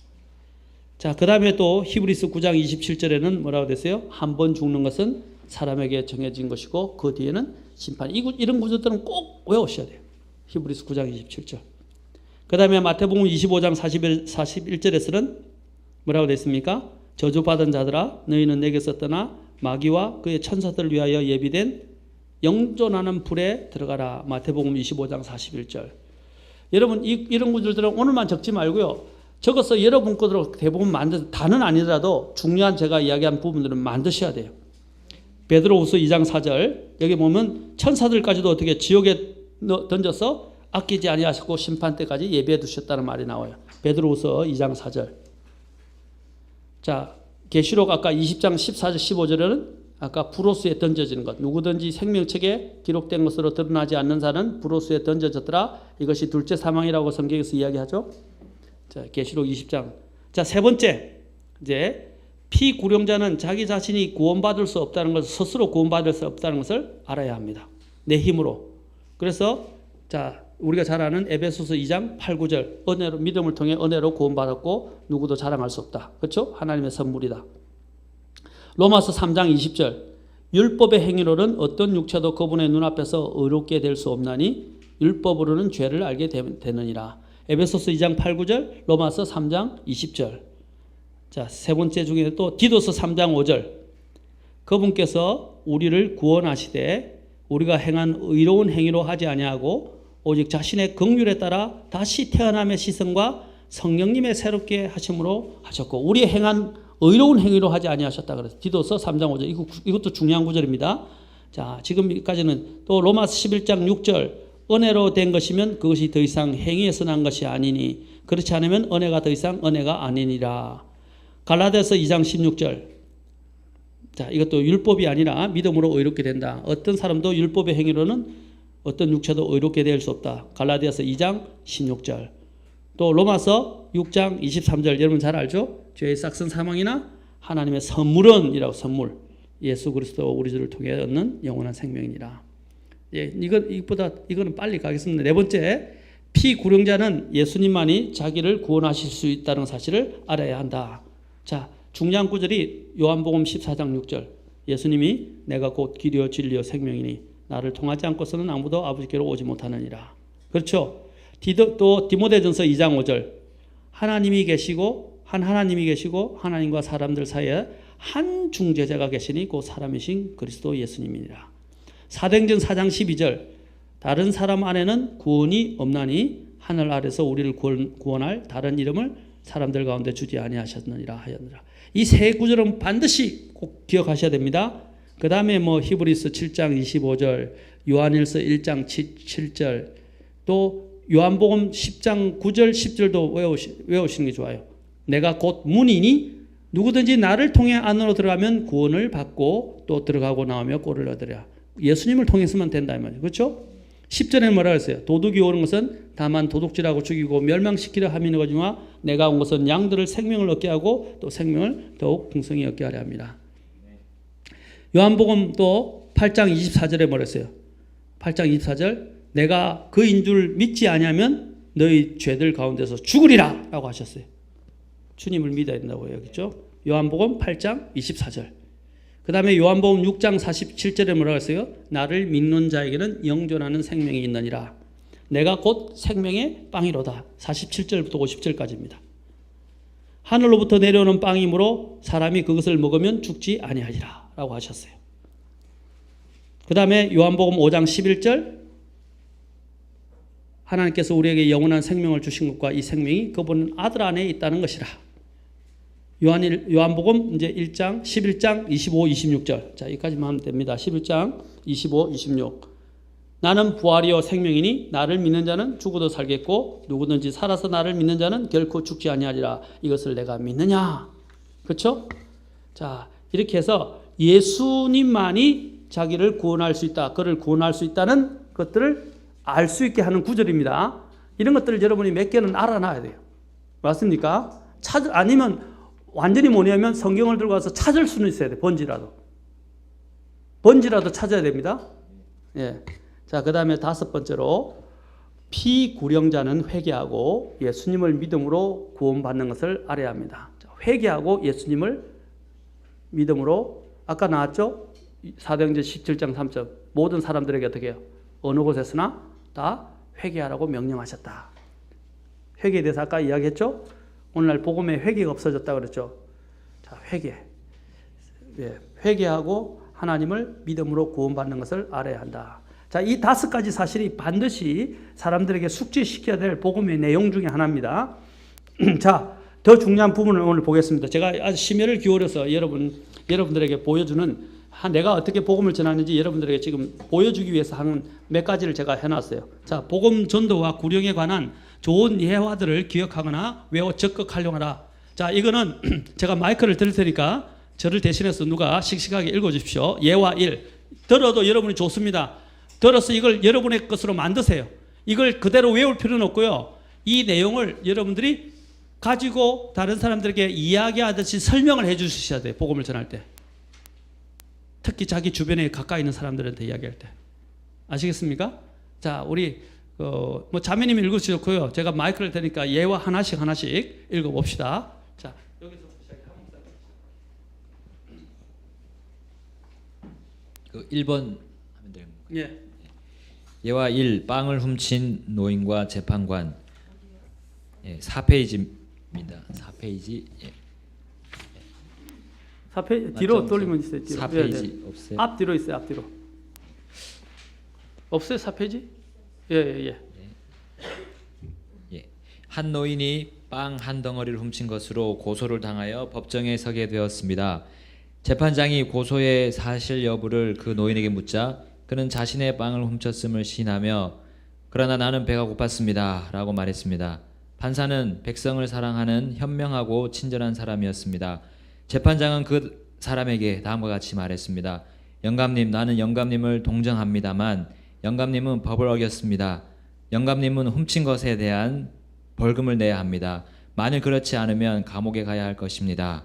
자, 그 다음에 또 히브리서 9장 27절에는 뭐라고 됐어요? 한 번 죽는 것은 사람에게 정해진 것이고 그 뒤에는 심판. 이런 구절들은 꼭 외우셔야 돼요. 히브리서 9장 27절. 그 다음에 마태복음 25장 41절에서는 뭐라고 됐습니까? 저주받은 자들아 너희는 내게서 떠나 마귀와 그의 천사들을 위하여 예비된 영존하는 불에 들어가라. 마태복음 25장 41절. 여러분 이런 구절들은 오늘만 적지 말고요. 적어서 여러분 것으로 대부분 다는 아니더라도 중요한 제가 이야기한 부분들은 만드셔야 돼요. 베드로후서 2장 4절. 여기 보면 천사들까지도 어떻게 지옥에 던져서 아끼지 아니하시고 심판 때까지 예비해 두셨다는 말이 나와요. 베드로후서 2장 4절. 자, 계시록 아까 20장 14절 15절에는 아까 불호수에 던져지는 것. 누구든지 생명책에 기록된 것으로 드러나지 않는 자는 불호수에 던져졌더라. 이것이 둘째 사망이라고 성경에서 이야기하죠. 자, 계시록 20장. 자, 세 번째. 이제 피구령자는 자기 자신이 구원받을 수 없다는 것을 스스로 구원받을 수 없다는 것을 알아야 합니다. 내 힘으로. 그래서 자, 우리가 잘 아는 에베소서 2장 8, 9절. 은혜로 믿음을 통해 은혜로 구원받았고 누구도 자랑할 수 없다. 그렇죠? 하나님의 선물이다. 로마서 3장 20절. 율법의 행위로는 어떤 육체도 그분의 눈앞에서 의롭게 될 수 없나니 율법으로는 죄를 알게 되느니라. 에베소서 2장 8, 9절, 로마서 3장 20절. 자, 세 번째 중에 또 디도서 3장 5절. 그분께서 우리를 구원하시되 우리가 행한 의로운 행위로 하지 아니하고 오직 자신의 긍휼에 따라 다시 태어남의 시선과 성령님의 새롭게 하심으로 하셨고 우리 행한 의로운 행위로 하지 아니하셨다 그래서 디도서 3장 5절. 이것도 중요한 구절입니다. 자, 지금까지는 또 로마서 11장 6절. 은혜로 된 것이면 그것이 더 이상 행위에서 난 것이 아니니 그렇지 않으면 은혜가 더 이상 은혜가 아니니라. 갈라디아서 2장 16절. 자, 이것도 율법이 아니라 믿음으로 의롭게 된다. 어떤 사람도 율법의 행위로는 어떤 육체도 의롭게 될 수 없다. 갈라디아서 2장 16절. 또 로마서 6장 23절. 여러분 잘 알죠? 죄의 싹슨 사망이나 하나님의 선물은 선물. 예수 그리스도 우리 주를 통해 얻는 영원한 생명이니라. 예, 이거는 빨리 가겠습니다. 네 번째, 피구령자는 예수님만이 자기를 구원하실 수 있다는 사실을 알아야 한다. 자, 중요한 구절이 요한복음 14장 6절. 예수님이 내가 곧 길이요 진리요 생명이니 나를 통하지 않고서는 아무도 아버지께로 오지 못하느니라. 그렇죠? 또 디모데전서 2장 5절. 하나님이 계시고 하나님과 사람들 사이에 한 중재자가 계시니 그 사람이신 그리스도 예수님이니라. 사도행전 4장 12절. 다른 사람 안에는 구원이 없나니 하늘 아래서 우리를 구원할 다른 이름을 사람들 가운데 주지 아니하셨느니라 하였느라. 이 세 구절은 반드시 꼭 기억하셔야 됩니다. 그 다음에 히브리서 7장 25절, 요한일서 1장 7절, 또 요한복음 10장 9절 10절도 외우시는 게 좋아요. 내가 곧 문이니 누구든지 나를 통해 안으로 들어가면 구원을 받고 또 들어가고 나오며 꼴을 얻으랴. 예수님을 통해서만 된다 이 말이죠. 그렇죠? 10절에 뭐라 그랬어요? 도둑이 오는 것은 다만 도둑질하고 죽이고 멸망시키려 함이는 거지만 내가 온 것은 양들을 생명을 얻게 하고 또 생명을 더욱 풍성히 얻게 하려 합니다. 요한복음 또 8장 24절에 뭐라 했어요? 8장 24절 내가 그인 줄 믿지 아니하면 너희 죄들 가운데서 죽으리라 라고 하셨어요. 주님을 믿어야 된다고 여기죠. 요한복음 8장 24절. 그 다음에 요한복음 6장 47절에 뭐라고 했어요? 나를 믿는 자에게는 영존하는 생명이 있느니라. 내가 곧 생명의 빵이로다. 47절부터 50절까지입니다. 하늘로부터 내려오는 빵이므로 사람이 그것을 먹으면 죽지 아니하리라 라고 하셨어요. 그 다음에 요한복음 5장 11절 하나님께서 우리에게 영원한 생명을 주신 것과 이 생명이 그분 아들 안에 있다는 것이라. 요한복음 이제 1장, 11장, 25, 26절. 자, 여기까지만 하면 됩니다. 11장, 25, 26. 나는 부활이요 생명이니 나를 믿는 자는 죽어도 살겠고 누구든지 살아서 나를 믿는 자는 결코 죽지 아니하리라. 이것을 내가 믿느냐? 그렇죠? 자, 이렇게 해서 예수님만이 자기를 구원할 수 있다. 그를 구원할 수 있다는 것들을 알 수 있게 하는 구절입니다. 이런 것들을 여러분이 몇 개는 알아놔야 돼요. 맞습니까? 아니면 완전히 뭐냐면 성경을 들고 와서 찾을 수는 있어야 돼. 번지라도 찾아야 됩니다. 예. 자, 그 다음에 5번째로 피구령자는 회개하고 예수님을 믿음으로 구원받는 것을 알아야 합니다. 회개하고 예수님을 믿음으로 아까 나왔죠? 사도행전 17장 3절 모든 사람들에게 어떻게 해요? 어느 곳에서나 다 회개하라고 명령하셨다. 회개에 대해서 아까 이야기했죠? 오늘날 복음에 회개가 없어졌다고 그랬죠. 자, 회개. 예, 회개하고 하나님을 믿음으로 구원받는 것을 알아야 한다. 자, 이 5가지 사실이 반드시 사람들에게 숙지시켜야 될 복음의 내용 중에 하나입니다. 자, 더 중요한 부분을 오늘 보겠습니다. 제가 아주 심혈을 기울여서 여러분들에게 보여주는 내가 어떻게 복음을 전하는지 여러분들에게 지금 보여주기 위해서 하는 몇 가지를 제가 해놨어요. 자, 복음 전도와 구령에 관한 좋은 예화들을 기억하거나 외워 적극 활용하라. 자, 이거는 제가 마이크를 들 테니까 저를 대신해서 누가 씩씩하게 읽어주십시오. 예화 1. 들어도 여러분이 좋습니다. 들어서 이걸 여러분의 것으로 만드세요. 이걸 그대로 외울 필요는 없고요. 이 내용을 여러분들이 가지고 다른 사람들에게 이야기하듯이 설명을 해 주셔야 돼요. 복음을 전할 때. 특히 자기 주변에 가까이 있는 사람들한테 이야기할 때. 아시겠습니까? 자, 우리 뭐 자매님이 읽으시고요. 제가 마이크를 대니까 예화 하나씩 읽어봅시다. 자, 여기서부터 시작해. 그 1번 하면 되는 건가요? 예. 예화 1. 빵을 훔친 노인과 재판관. 예, 4페이지입니다. 4페이지. 예. 4페이지 뒤로 돌리면 있어요. 뒤로. 4페이지 예, 예. 없어요? 앞뒤로 있어요. 앞뒤로. 없어요? 4페이지? 예. 예. 한 노인이 빵 한 덩어리를 훔친 것으로 고소를 당하여 법정에 서게 되었습니다. 재판장이 고소의 사실 여부를 그 노인에게 묻자 그는 자신의 빵을 훔쳤음을 시인하며 그러나 나는 배가 고팠습니다 라고 말했습니다. 판사는 백성을 사랑하는 현명하고 친절한 사람이었습니다. 재판장은 그 사람에게 다음과 같이 말했습니다. 영감님, 나는 영감님을 동정합니다만 영감님은 법을 어겼습니다. 영감님은 훔친 것에 대한 벌금을 내야 합니다. 만일 그렇지 않으면 감옥에 가야 할 것입니다.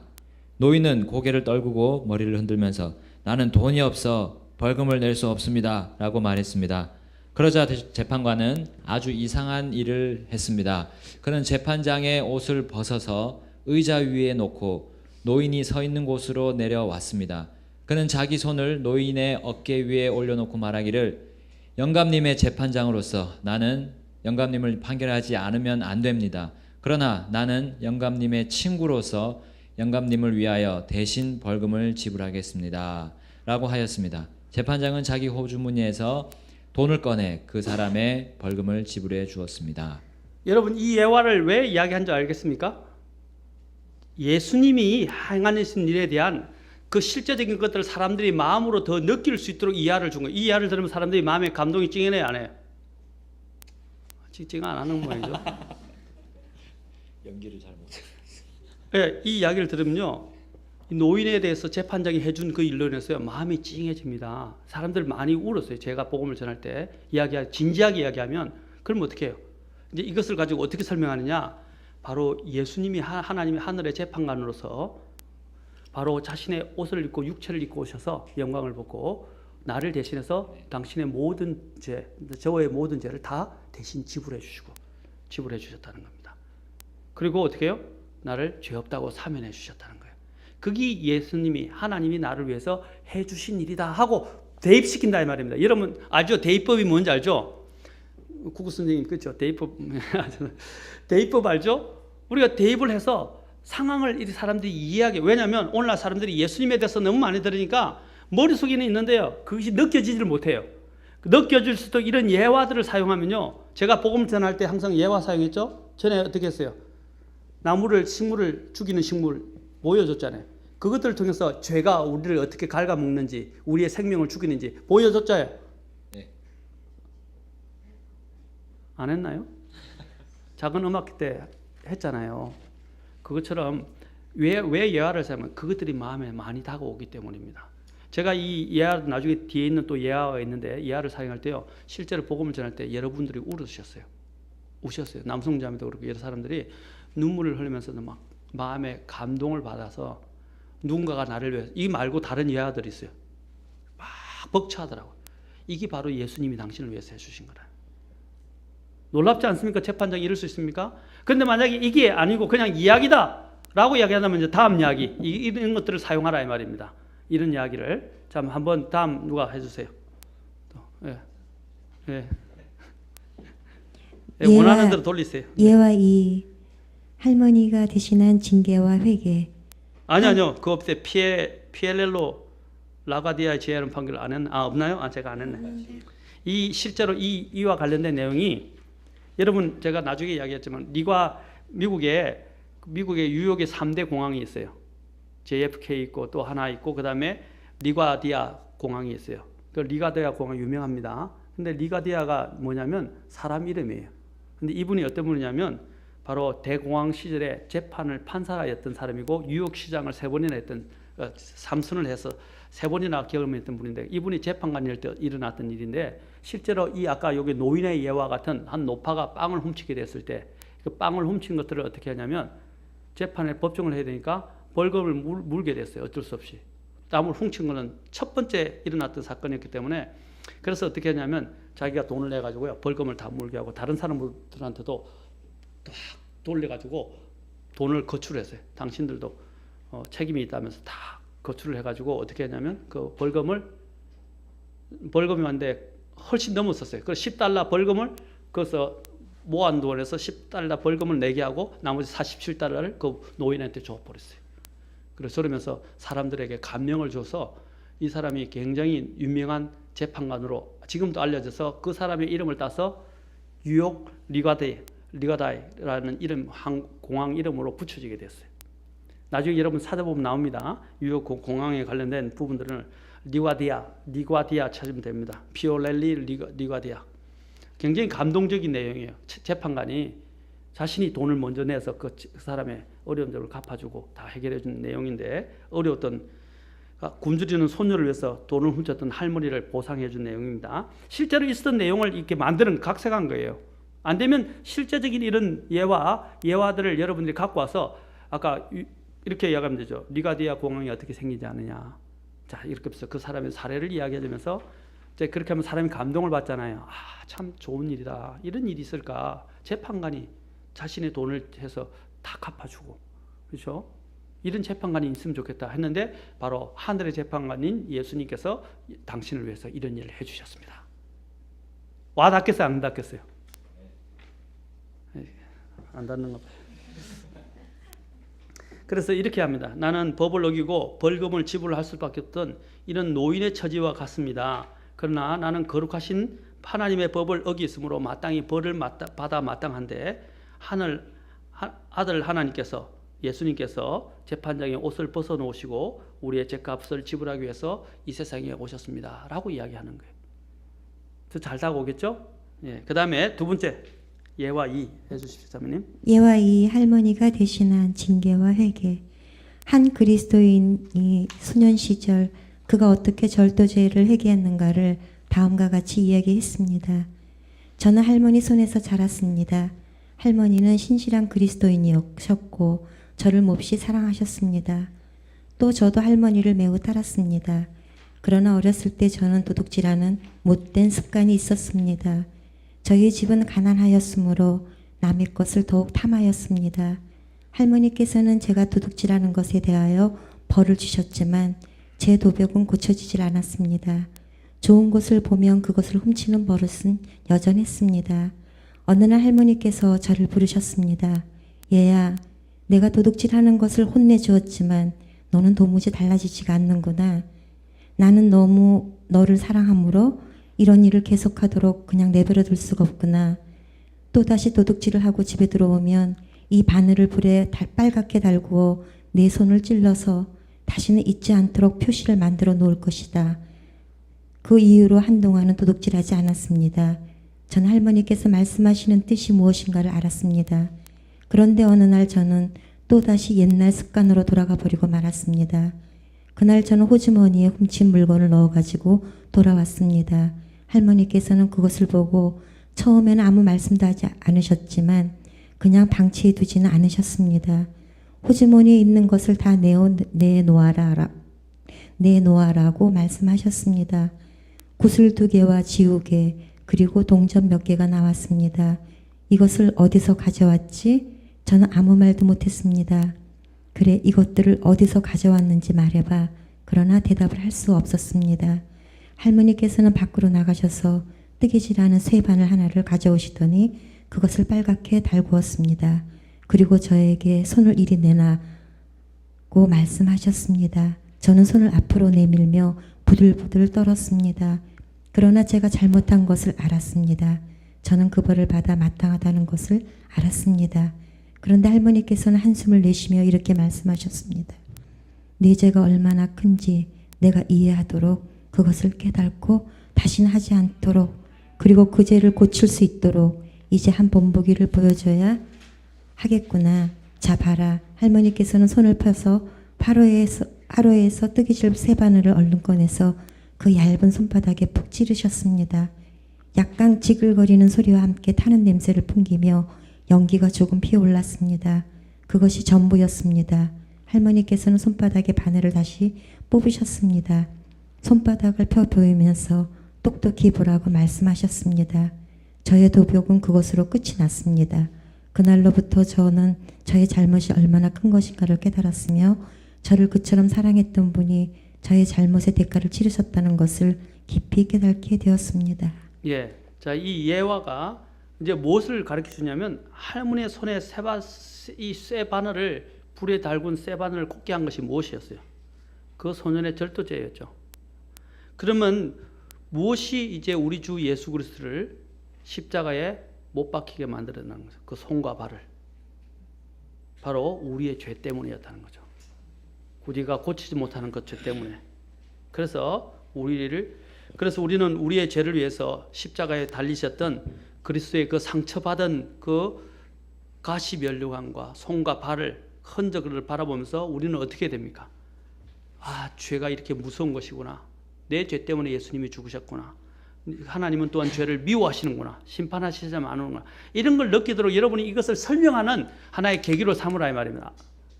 노인은 고개를 떨구고 머리를 흔들면서 나는 돈이 없어 벌금을 낼 수 없습니다 라고 말했습니다. 그러자 재판관은 아주 이상한 일을 했습니다. 그는 재판장의 옷을 벗어서 의자 위에 놓고 노인이 서 있는 곳으로 내려왔습니다. 그는 자기 손을 노인의 어깨 위에 올려놓고 말하기를 영감님의 재판장으로서 나는 영감님을 판결하지 않으면 안 됩니다. 그러나 나는 영감님의 친구로서 영감님을 위하여 대신 벌금을 지불하겠습니다 라고 하였습니다. 재판장은 자기 호주머니에서 돈을 꺼내 그 사람의 벌금을 지불해 주었습니다. 여러분, 이 예화를 왜 이야기한 줄 알겠습니까? 예수님이 행하신 일에 대한 그 실제적인 것들을 사람들이 마음으로 더 느낄 수 있도록 이해를 준 거예요. 이 이해를 들으면 사람들이 마음에 감동이 찡해내요, 안 해요? 찡찡 안 하는 모양이죠. 연기를 잘 못해요. 예, 이 이야기를 들으면요, 이 노인에 대해서 재판장이 해준 그 일로 인해서 마음이 찡해집니다. 사람들 많이 울었어요. 제가 복음을 전할 때 진지하게 이야기하면 그럼 어떻게 해요? 이제 이것을 가지고 어떻게 설명하느냐? 바로 예수님이 하나님의 하늘의 재판관으로서 바로 자신의 옷을 입고 육체를 입고 오셔서 영광을 받고 나를 대신해서 당신의 모든 죄, 저의 모든 죄를 다 대신 지불해 주셨다는 겁니다. 그리고 어떻게 해요? 나를 죄 없다고 사면해 주셨다는 거예요. 그게 예수님이 하나님이 나를 위해서 해 주신 일이다 하고 대입시킨다 이 말입니다. 여러분 알죠? 대입법이 뭔지 알죠? 국어 선생님 그렇죠? 대입법 알죠? 우리가 대입을 해서 상황을 이 사람들이 이해하게, 왜냐하면 오늘날 사람들이 예수님에 대해서 너무 많이 들으니까 머릿속에는 있는데요, 그것이 느껴지지를 못해요. 느껴질 수도 이런 예화들을 사용하면요, 제가 복음 전할 때 항상 예화 사용했죠. 전에 어떻게 했어요? 식물을 죽이는 식물 보여줬잖아요. 그것들을 통해서 죄가 우리를 어떻게 갉아먹는지, 우리의 생명을 죽이는지 보여줬잖아요. 네. 안 했나요? 작은 음악회 때 했잖아요. 그것처럼 왜 예화를 사용하면 그것들이 마음에 많이 다가오기 때문입니다. 제가 이 예화 나중에 뒤에 있는 또 예화가 있는데, 예화를 사용할 때요, 실제로 복음을 전할 때 여러분들이 우셨어요. 남성자매도 그렇고 여러 사람들이 눈물을 흘리면서도 막 마음에 감동을 받아서 누군가가 나를 위해서, 이 말고 다른 예화들이 있어요. 막 벅차하더라고요. 이게 바로 예수님이 당신을 위해서 해주신 거라. 놀랍지 않습니까? 재판장이 이럴 수 있습니까? 근데 만약에 이게 아니고 그냥 이야기다 라고 이야기한다면 이제 다음 이야기, 이런 것들을 사용하라 이 말입니다. 이런 이야기를. 자, 한번 다음 누가 해주세요. 예. 예. 예, 원하는 대로 돌리세요. 예와 이 할머니가 대신한 징계와 회개. 아니요. 그거 없어요. 피엘렐로 라가디아의 지혜로운 판결을 안 했나? 없나요? 제가 안 했네. 실제로 이와 관련된 내용이, 여러분 제가 나중에 이야기했지만 미국에 뉴욕에 3대 공항이 있어요. JFK 있고 또 하나 있고 그다음에 리가디아 공항이 있어요. 그 리가디아 공항 유명합니다. 근데 리가디아가 뭐냐면 사람 이름이에요. 근데 이분이 어떤 분이냐면 바로 대공황 시절에 판사였던 사람이고 뉴욕 시장을 3번이나 했던, 삼선을 해서 3번이나 경험했던 분인데, 이분이 재판관일 때 일어났던 일인데, 실제로 이 아까 여기 노인의 예와 같은 한 노파가 빵을 훔치게 됐을 때 그 빵을 훔친 것들을 어떻게 하냐면 재판에 법정을 해야 되니까 벌금을 물게 됐어요. 어쩔 수 없이. 땅을 훔친 거는 첫 번째 일어났던 사건이었기 때문에, 그래서 어떻게 하냐면 자기가 돈을 내가지고요, 벌금을 다 물게 하고 다른 사람들한테도 딱 돌려가지고 돈을 거출했어요. 당신들도 책임이 있다면서 다 거출을 해가지고 어떻게 했냐면 그 벌금이 왔는데 훨씬 넘었었어요. 그 $10 벌금을 그래서 모아둔에서 $10 벌금을 내게 하고 나머지 $47를 그 노인한테 줘버렸어요. 그래서 그러면서 사람들에게 감명을 줘서 이 사람이 굉장히 유명한 재판관으로 지금도 알려져서 그 사람의 이름을 따서 뉴욕 리가다이라는 공항 이름으로 붙여지게 됐어요. 나중에 여러분 찾아보면 나옵니다. 뉴욕 공항에 관련된 부분들은 리가디아 찾으면 됩니다. 피올렐리 리가디아. 굉장히 감동적인 내용이에요. 재판관이 자신이 돈을 먼저 내서 그 사람의 어려운 점을 갚아주고 다 해결해 준 내용인데, 어려웠던 굶주리는 소녀를 위해서 돈을 훔쳤던 할머니를 보상해 준 내용입니다. 실제로 있었던 내용을 이렇게 만드는 각색한 거예요. 안 되면 실제적인 이런 예화들을 여러분들이 갖고 와서 아까 이렇게 이야기하면 되죠. 리가디아 공항이 어떻게 생기지 않느냐. 자, 이렇게 해서 그 사람의 사례를 이야기해주면서 이제 그렇게 하면 사람이 감동을 받잖아요. 참 좋은 일이다. 이런 일이 있을까? 재판관이 자신의 돈을 해서 다 갚아주고, 그렇죠? 이런 재판관이 있으면 좋겠다 했는데 바로 하늘의 재판관인 예수님께서 당신을 위해서 이런 일을 해주셨습니다. 와 닿겠어요? 안 닿겠어요? 안 닿는 거 봐요. 그래서 이렇게 합니다. 나는 법을 어기고 벌금을 지불할 수밖에 없던 이런 노인의 처지와 같습니다. 그러나 나는 거룩하신 하나님의 법을 어기으므로 마땅히 벌을 받아 마땅한데, 아들 하나님께서, 예수님께서 재판장의 옷을 벗어놓으시고 우리의 죄값을 지불하기 위해서 이 세상에 오셨습니다 라고 이야기하는 거예요. 더 잘 다가오겠죠? 예. 그 다음에 두 번째, 예와 이 해주십시오, 자매님. 예와 이 할머니가 대신한 징계와 회개. 한 그리스도인이 소년 시절 그가 어떻게 절도죄를 회개했는가를 다음과 같이 이야기했습니다. 저는 할머니 손에서 자랐습니다. 할머니는 신실한 그리스도인이셨고 저를 몹시 사랑하셨습니다. 또 저도 할머니를 매우 따랐습니다. 그러나 어렸을 때 저는 도둑질하는 못된 습관이 있었습니다. 저희 집은 가난하였으므로 남의 것을 더욱 탐하였습니다. 할머니께서는 제가 도둑질하는 것에 대하여 벌을 주셨지만 제 도벽은 고쳐지질 않았습니다. 좋은 것을 보면 그것을 훔치는 버릇은 여전했습니다. 어느 날 할머니께서 저를 부르셨습니다. 얘야, 내가 도둑질하는 것을 혼내주었지만 너는 도무지 달라지지가 않는구나. 나는 너무 너를 사랑하므로 이런 일을 계속하도록 그냥 내버려 둘 수가 없구나. 또다시 도둑질을 하고 집에 들어오면 이 바늘을 불에 빨갛게 달구어 내 손을 찔러서 다시는 잊지 않도록 표시를 만들어 놓을 것이다. 그 이후로 한동안은 도둑질하지 않았습니다. 저는 할머니께서 말씀하시는 뜻이 무엇인가를 알았습니다. 그런데 어느 날 저는 또다시 옛날 습관으로 돌아가 버리고 말았습니다. 그날 저는 호주머니에 훔친 물건을 넣어가지고 돌아왔습니다. 할머니께서는 그것을 보고 처음에는 아무 말씀도 하지 않으셨지만 그냥 방치해 두지는 않으셨습니다. 호주머니에 있는 것을 다 내놓아라고 말씀하셨습니다. 구슬 2개와 지우개 그리고 동전 몇 개가 나왔습니다. 이것을 어디서 가져왔지? 저는 아무 말도 못했습니다. 그래, 이것들을 어디서 가져왔는지 말해봐. 그러나 대답을 할 수 없었습니다. 할머니께서는 밖으로 나가셔서 뜨개질하는 쇠바늘 하나를 가져오시더니 그것을 빨갛게 달구었습니다. 그리고 저에게 손을 이리 내놔고 말씀하셨습니다. 저는 손을 앞으로 내밀며 부들부들 떨었습니다. 그러나 제가 잘못한 것을 알았습니다. 저는 그 벌을 받아 마땅하다는 것을 알았습니다. 그런데 할머니께서는 한숨을 내쉬며 이렇게 말씀하셨습니다. 네 죄가 얼마나 큰지 내가 이해하도록 그것을 깨닫고 다시는 하지 않도록 그리고 그 죄를 고칠 수 있도록 이제 한 본보기를 보여줘야 하겠구나. 자 봐라. 할머니께서는 손을 펴서 화로에서 뜨개질 쇠바늘을 얼른 꺼내서 그 얇은 손바닥에 푹 찌르셨습니다. 약간 지글거리는 소리와 함께 타는 냄새를 풍기며 연기가 조금 피어올랐습니다. 그것이 전부였습니다. 할머니께서는 손바닥에 바늘을 다시 뽑으셨습니다. 손바닥을 펴 보이면서 똑똑히 보라고 말씀하셨습니다. 저의 도벽은 그것으로 끝이 났습니다. 그날로부터 저는 저의 잘못이 얼마나 큰 것인가를 깨달았으며 저를 그처럼 사랑했던 분이 저의 잘못의 대가를 치르셨다는 것을 깊이 깨닫게 되었습니다. 예, 자, 이 예화가 이제 무엇을 가르쳐 주냐면 할머니의 손에 이 쇠바늘을 불에 달군 쇠바늘을 꽂게 한 것이 무엇이었어요? 그 소년의 절도죄였죠. 그러면 무엇이 이제 우리 주 예수 그리스도를 십자가에 못 박히게 만들어낸 거죠? 그 손과 발을 바로 우리의 죄 때문이었다는 거죠. 우리가 고치지 못하는 그 죄 때문에. 그래서 우리는 우리의 죄를 위해서 십자가에 달리셨던 그리스도의 그 상처받은 그 가시 면류관과 손과 발을 흔적을 바라보면서 우리는 어떻게 됩니까? 아, 죄가 이렇게 무서운 것이구나. 내 죄 때문에 예수님이 죽으셨구나. 하나님은 또한 죄를 미워하시는구나. 심판하시자면 안 오는구나. 이런 걸 느끼도록 여러분이 이것을 설명하는 하나의 계기로 삼으라 이 말입니다.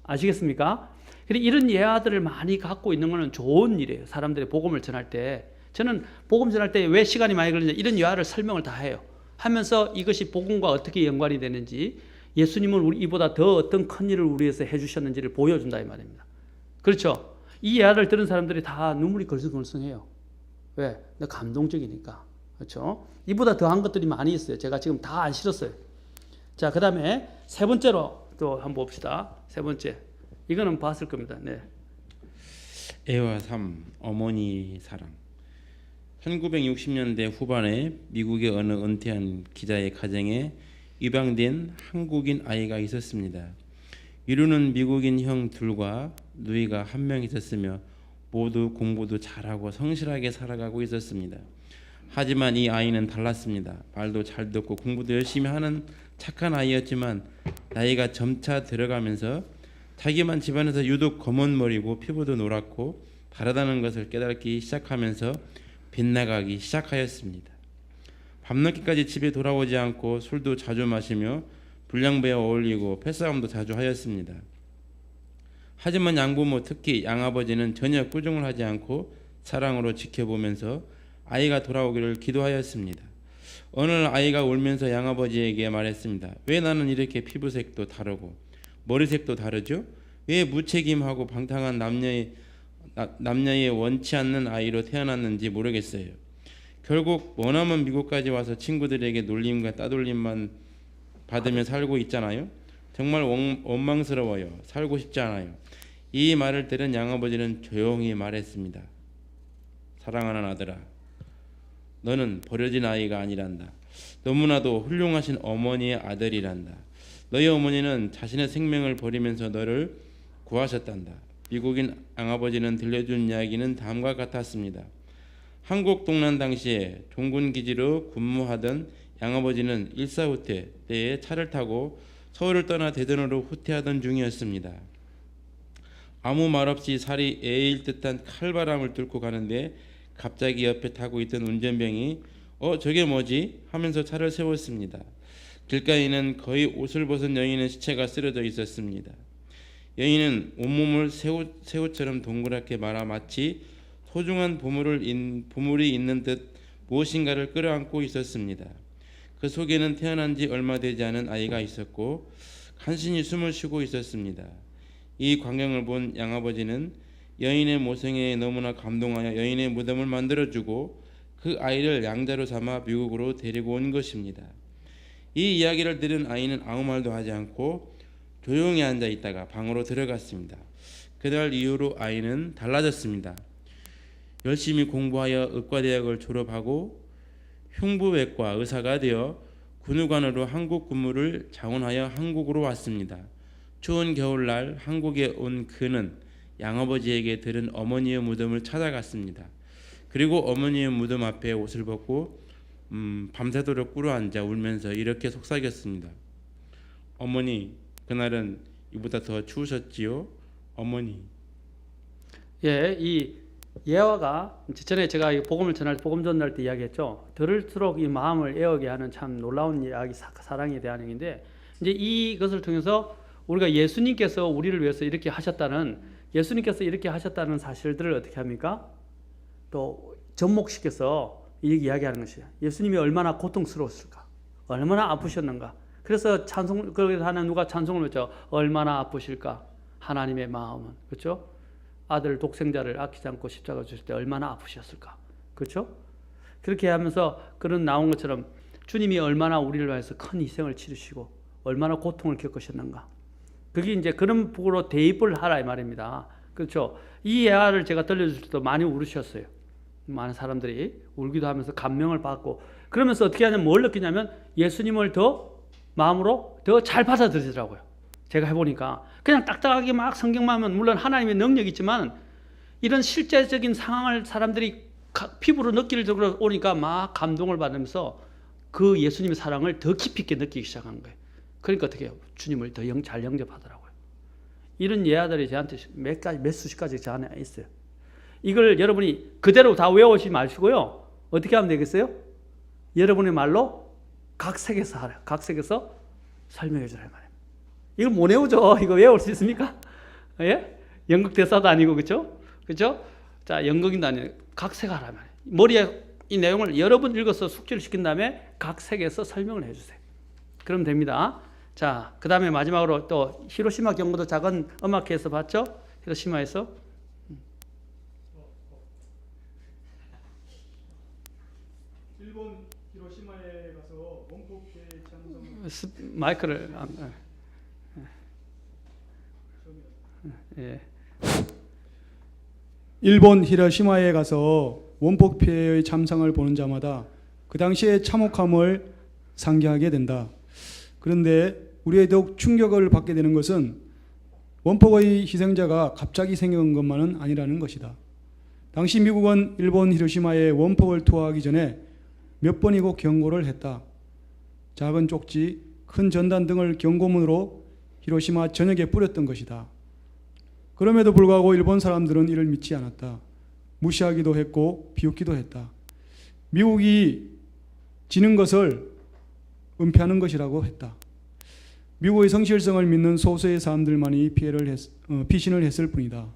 아시겠습니까? 이런 예화들을 많이 갖고 있는 것은 좋은 일이에요. 사람들이 복음을 전할 때. 저는 복음 전할 때 왜 시간이 많이 걸리냐 이런 예화를 설명을 다 해요. 하면서 이것이 복음과 어떻게 연관이 되는지 예수님은 이보다 더 어떤 큰 일을 우리 위해서 해주셨는지를 보여준다 이 말입니다. 그렇죠? 이 예화를 들은 사람들이 다 눈물이 걸성걸성해요. 왜? 감동적이니까. 그렇죠? 이보다 더한 것들이 많이 있어요. 제가 지금 다 안 실었어요. 자, 그 다음에 세 번째로 또 한번 봅시다. 세 번째. 이거는 봤을 겁니다. 네. 애와 삶, 어머니 사랑. 1960년대 후반에 미국의 어느 은퇴한 기자의 가정에 입양된 한국인 아이가 있었습니다. 이루는 미국인 형 둘과 누이가 한 명 있었으며 모두 공부도 잘하고 성실하게 살아가고 있었습니다. 하지만 이 아이는 달랐습니다. 말도 잘 듣고 공부도 열심히 하는 착한 아이였지만 나이가 점차 들어가면서 자기만 집안에서 유독 검은 머리고 피부도 노랗고 다르다는 것을 깨닫기 시작하면서 빗나가기 시작하였습니다. 밤늦게까지 집에 돌아오지 않고 술도 자주 마시며 불량배와 어울리고 패싸움도 자주 하였습니다. 하지만 양부모 특히 양아버지는 전혀 꾸중을 하지 않고 사랑으로 지켜보면서 아이가 돌아오기를 기도하였습니다. 어느 날 아이가 울면서 양아버지에게 말했습니다. 왜 나는 이렇게 피부색도 다르고 머리색도 다르죠? 왜 무책임하고 방탕한 남녀의 원치 않는 아이로 태어났는지 모르겠어요. 결국 머나먼 미국까지 와서 친구들에게 놀림과 따돌림만 받으며 살고 있잖아요. 정말 원망스러워요. 살고 싶지 않아요. 이 말을 들은 양아버지는 조용히 말했습니다. 사랑하는 아들아, 너는 버려진 아이가 아니란다. 너무나도 훌륭하신 어머니의 아들이란다. 너희 어머니는 자신의 생명을 버리면서 너를 구하셨단다. 미국인 양아버지는 들려준 이야기는 다음과 같았습니다. 한국 동란 당시에 종군 기지로 근무하던 양아버지는 일사후퇴 때에 차를 타고 서울을 떠나 대전으로 후퇴하던 중이었습니다. 아무 말 없이 살이 에일 듯한 칼바람을 뚫고 가는데 갑자기 옆에 타고 있던 운전병이 저게 뭐지? 하면서 차를 세웠습니다. 길가에는 거의 옷을 벗은 여인의 시체가 쓰러져 있었습니다. 여인은 온몸을 새우처럼 동그랗게 말아 마치 소중한 보물이 있는 듯 무엇인가를 끌어안고 있었습니다. 그 속에는 태어난 지 얼마 되지 않은 아이가 있었고 간신히 숨을 쉬고 있었습니다. 이 광경을 본 양아버지는 여인의 모성애에 너무나 감동하여 여인의 무덤을 만들어주고 그 아이를 양자로 삼아 미국으로 데리고 온 것입니다. 이 이야기를 들은 아이는 아무 말도 하지 않고 조용히 앉아 있다가 방으로 들어갔습니다. 그날 이후로 아이는 달라졌습니다. 열심히 공부하여 의과대학을 졸업하고 흉부외과 의사가 되어 군의관으로 한국 근무를 자원하여 한국으로 왔습니다. 추운 겨울날 한국에 온 그는 양아버지에게 들은 어머니의 무덤을 찾아갔습니다. 그리고 어머니의 무덤 앞에 옷을 벗고 밤새도록 꿇어앉아 울면서 이렇게 속삭였습니다. 어머니, 그날은 이보다 더 추우셨지요? 어머니. 예, 이 예화가 전에 제가 이 복음 전할 때 이야기했죠. 들을수록 이 마음을 애어게 하는 참 놀라운 이야기, 사랑에 대한 얘기인데, 이제 이것을 통해서 우리가 예수님께서 우리를 위해서 이렇게 하셨다는 사실들을 어떻게 합니까? 또 접목시켜서 이야기하는 것이에요. 예수님이 얼마나 고통스러웠을까? 얼마나 아프셨는가? 그래서 거기서 하나 누가 찬송을 했죠. 얼마나 아프실까? 하나님의 마음은. 그렇죠? 아들 독생자를 아끼지 않고 십자가 주실 때 얼마나 아프셨을까? 그렇죠? 그렇게 하면서 그런 나온 것처럼 주님이 얼마나 우리를 위해서 큰 희생을 치르시고 얼마나 고통을 겪으셨는가? 그게 이제 그런 부분으로 대입을 하라 이 말입니다. 그렇죠? 이 예화를 제가 들려줄 때도 많이 울으셨어요. 많은 사람들이 울기도 하면서 감명을 받고 그러면서 어떻게 하냐면 뭘 느끼냐면 예수님을 더 마음으로 더 잘 받아들이더라고요. 제가 해보니까 그냥 딱딱하게 막 성경만 하면 물론 하나님의 능력이 있지만 이런 실제적인 상황을 사람들이 피부로 느낄 정도로 오니까 막 감동을 받으면서 그 예수님의 사랑을 더 깊이 있게 느끼기 시작한 거예요. 그러니까 어떻게 해요? 주님을 더 잘 영접하더라고요. 이런 예화들이 저한테 몇 수십 가지 저 안에 있어요. 이걸 여러분이 그대로 다 외우지 마시고요. 어떻게 하면 되겠어요? 여러분의 말로 각색해서 하라. 각색해서 설명해 주라 말이에요. 이걸 못 외우죠. 이거 외울 수 있습니까? 예? 연극 대사도 아니고 그렇죠? 그렇죠? 자, 연극인도 아니고 각색하라 말이에요. 머리에 이 내용을 여러 번 읽어서 숙지를 시킨 다음에 각색해서 설명을 해 주세요. 그럼 됩니다. 자, 그 다음에 마지막으로 또 히로시마 경고도 작은 음악회에서 봤죠? 히로시마에서. 일본 히로시마에 가서 원폭대 장성 마이크를 예. 일본 히로시마에 가서 원폭 피해의 참상을 보는 자마다 그 당시의 참혹함을 상기하게 된다. 그런데 우리의 더욱 충격을 받게 되는 것은 원폭의 희생자가 갑자기 생긴 것만은 아니라는 것이다. 당시 미국은 일본 히로시마에 원폭을 투하하기 전에 몇 번이고 경고를 했다. 작은 쪽지, 큰 전단 등을 경고문으로 히로시마 전역에 뿌렸던 것이다. 그럼에도 불구하고 일본 사람들은 이를 믿지 않았다. 무시하기도 했고 비웃기도 했다. 미국이 지는 것을 은폐하는 것이라고 했다. 미국의 성실성을 믿는 소수의 사람들만이 피신을 했을 뿐이다.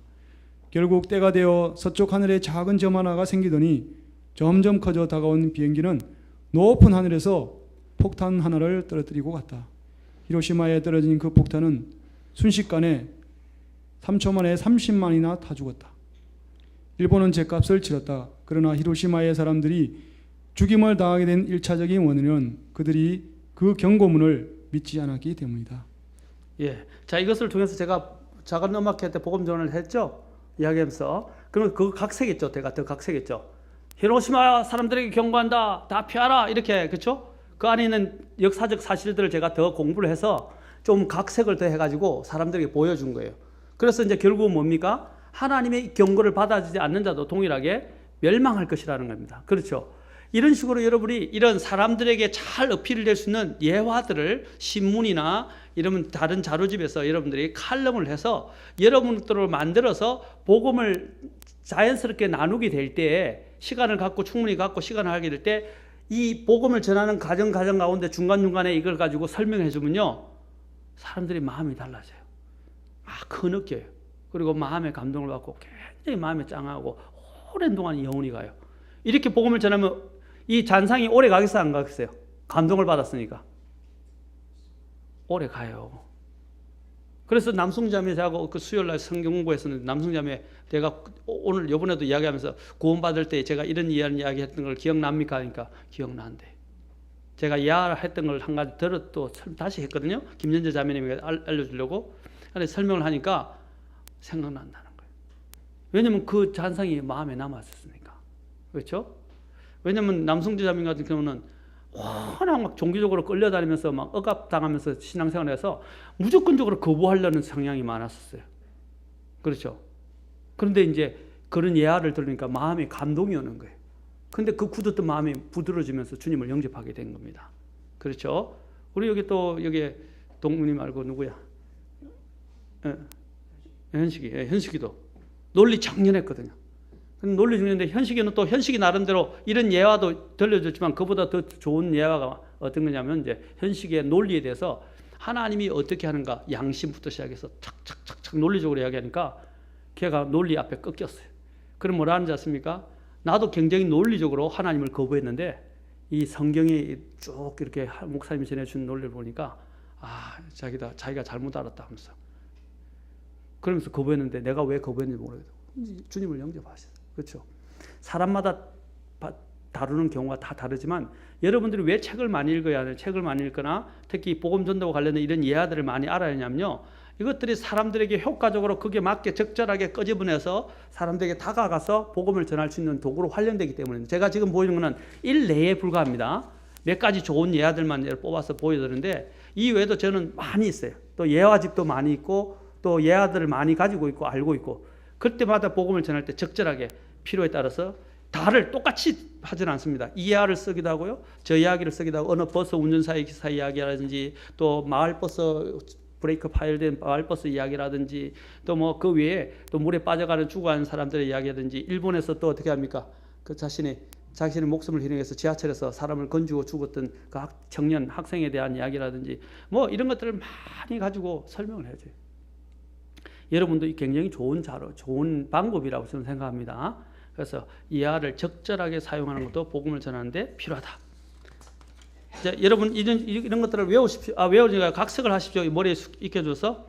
결국 때가 되어 서쪽 하늘에 작은 점 하나가 생기더니 점점 커져 다가온 비행기는 높은 하늘에서 폭탄 하나를 떨어뜨리고 갔다. 히로시마에 떨어진 그 폭탄은 순식간에 3초 만에 30만이나 타 죽었다. 일본은 죗값을 치렀다. 그러나 히로시마의 사람들이 죽임을 당하게 된 1차적인 원인은 그들이 그 경고문을 믿지 않았기 때문이다. 예. 자, 이것을 통해서 제가 작은 음악회 때 복음 전을 했죠. 이야기하면서. 그러면 그 각색했죠. 제가 더 각색했죠. 히로시마 사람들에게 경고한다. 다 피하라. 이렇게, 그렇죠? 그 안에 있는 역사적 사실들을 제가 더 공부를 해서 좀 각색을 더 해가지고 사람들에게 보여준 거예요. 그래서 이제 결국은 뭡니까? 하나님의 경고를 받아주지 않는 자도 동일하게 멸망할 것이라는 겁니다. 그렇죠? 이런 식으로 여러분이 이런 사람들에게 잘 어필될 수 있는 예화들을 신문이나 이런 다른 자료집에서 여러분들이 칼럼을 해서 여러분들을 만들어서 복음을 자연스럽게 나누게 될 때 시간을 갖고 충분히 갖고 시간을 하게 될 때 이 복음을 전하는 과정 가운데 중간중간에 이걸 가지고 설명해 주면요. 사람들이 마음이 달라져요. 그 느껴요. 그리고 마음의 감동을 받고 굉장히 마음이 짱하고 오랜 동안 영혼이 가요. 이렇게 복음을 전하면 이 잔상이 오래 가겠어요, 안 가겠어요? 감동을 받았으니까. 오래 가요. 그래서 남승자매하고 그 수요일날 성경 공부했었는데 남승자매 내가 오늘 요번에도 이야기하면서 구원받을 때 제가 이런 이야기했던 걸 기억납니까? 하니까 기억난대. 제가 이야기했던 걸 한 가지 또 다시 했거든요. 김연재 자매님에게 알려주려고. 근데 설명을 하니까 생각난다는 거예요. 왜냐면 그 잔상이 마음에 남았었으니까. 그렇죠? 왜냐면 남승재 자매 같은 경우는 워낙 막 종교적으로 끌려다니면서 막 억압당하면서 신앙생활을 해서 무조건적으로 거부하려는 성향이 많았었어요. 그렇죠? 그런데 이제 그런 예화를 들으니까 마음에 감동이 오는 거예요. 근데 그 굳었던 마음이 부드러워지면서 주님을 영접하게 된 겁니다. 그렇죠? 우리 여기 또 여기 동문님 말고 누구야? 현식이도 논리 장년했거든요. 논리 중인데 현식이는 또 현식이 나름대로 이런 예화도 들려줬지만 그보다 더 좋은 예화가 어떤 거냐면 이제 현식의 논리에 대해서 하나님이 어떻게 하는가 양심부터 시작해서 착착착착 논리적으로 이야기하니까 걔가 논리 앞에 꺾였어요. 그럼 뭐라 하는지 아십니까? 나도 굉장히 논리적으로 하나님을 거부했는데 이 성경에 쭉 이렇게 목사님이 전해준 논리를 보니까 자기가 잘못 알았다 하면서 그러면서 거부했는데 내가 왜 거부했는지 모르겠어. 주님을 영접하셨어요. 그렇죠? 사람마다 다루는 경우가 다 다르지만 여러분들이 왜 책을 많이 읽어야 하냐? 책을 많이 읽거나 특히 복음 전도와 관련된 이런 예화들을 많이 알아야 하냐면요. 이것들이 사람들에게 효과적으로 그게 맞게 적절하게 끄집어내서 사람들에게 다가가서 복음을 전할 수 있는 도구로 활용되기 때문에 제가 지금 보이는 것은 일례에 불과합니다. 몇 가지 좋은 예화들만 뽑아서 보여드리는데 이 외에도 저는 많이 있어요. 또 예화집도 많이 있고 또 예화들을 많이 가지고 있고 알고 있고 그때마다 복음을 전할 때 적절하게 필요에 따라서 다를 똑같이 하지는 않습니다. 이 이야기를 쓰기도 하고요. 저 이야기를 쓰기도 하고 어느 버스 운전사의 기사 이야기라든지 또 마을버스 브레이크 파열된 마을버스 이야기라든지 또 뭐 그 외에 또 물에 빠져가는 죽어가는 사람들의 이야기라든지 일본에서 또 어떻게 합니까? 그 자신의 목숨을 희생해서 지하철에서 사람을 건지고 죽었던 그 청년 학생에 대한 이야기라든지 뭐 이런 것들을 많이 가지고 설명을 해줘요. 여러분도 굉장히 좋은 자료, 좋은 방법이라고 저는 생각합니다. 그래서 이하를 적절하게 사용하는 것도 복음을 전하는데 필요하다. 자, 여러분 이런 것들을 외우십시오. 외우니까 각색을 하십시오. 머리에 익혀줘서.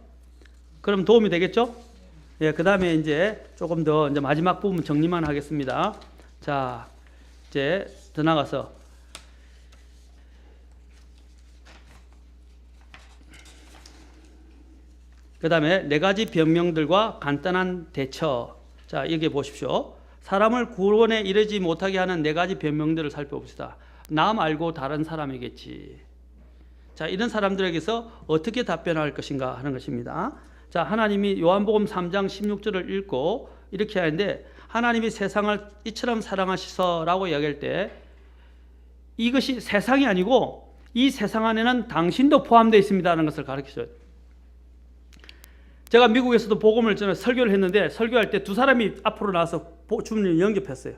그럼 도움이 되겠죠? 예, 그 다음에 이제 조금 더 이제 마지막 부분 정리만 하겠습니다. 자, 이제 더 나가서 그 다음에 4가지 변명들과 간단한 대처. 자, 여기 보십시오. 사람을 구원에 이르지 못하게 하는 4가지 변명들을 살펴봅시다. 나 말고 다른 사람이겠지. 자, 이런 사람들에게서 어떻게 답변할 것인가 하는 것입니다. 자, 하나님이 요한복음 3장 16절을 읽고 이렇게 하는데 하나님이 세상을 이처럼 사랑하시서라고 이야기할 때 이것이 세상이 아니고 이 세상 안에는 당신도 포함되어 있습니다라는 것을 가르치셔요. 제가 미국에서도 복음을 저는 설교를 했는데 설교할 때 두 사람이 앞으로 나와서 주님을 영접했어요.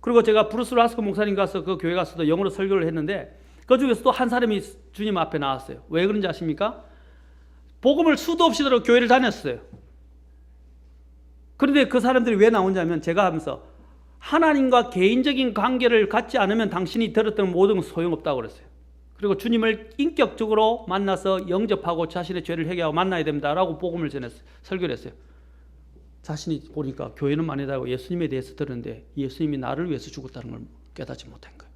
그리고 제가 브루스 라스코 목사님 가서 그 교회 가서도 영어로 설교를 했는데 그 중에서도 한 사람이 주님 앞에 나왔어요. 왜 그런지 아십니까? 복음을 수도 없이 들어 교회를 다녔어요. 그런데 그 사람들이 왜 나오냐면 제가 하면서 하나님과 개인적인 관계를 갖지 않으면 당신이 들었던 모든 건 소용없다고 그랬어요. 그리고 주님을 인격적으로 만나서 영접하고 자신의 죄를 회개하고 만나야 됩니다라고 복음을 전했어요. 설교를 했어요. 자신이 보니까 교회는 많이 다니고 예수님에 대해서 들었는데 예수님이 나를 위해서 죽었다는 걸 깨닫지 못한 거예요.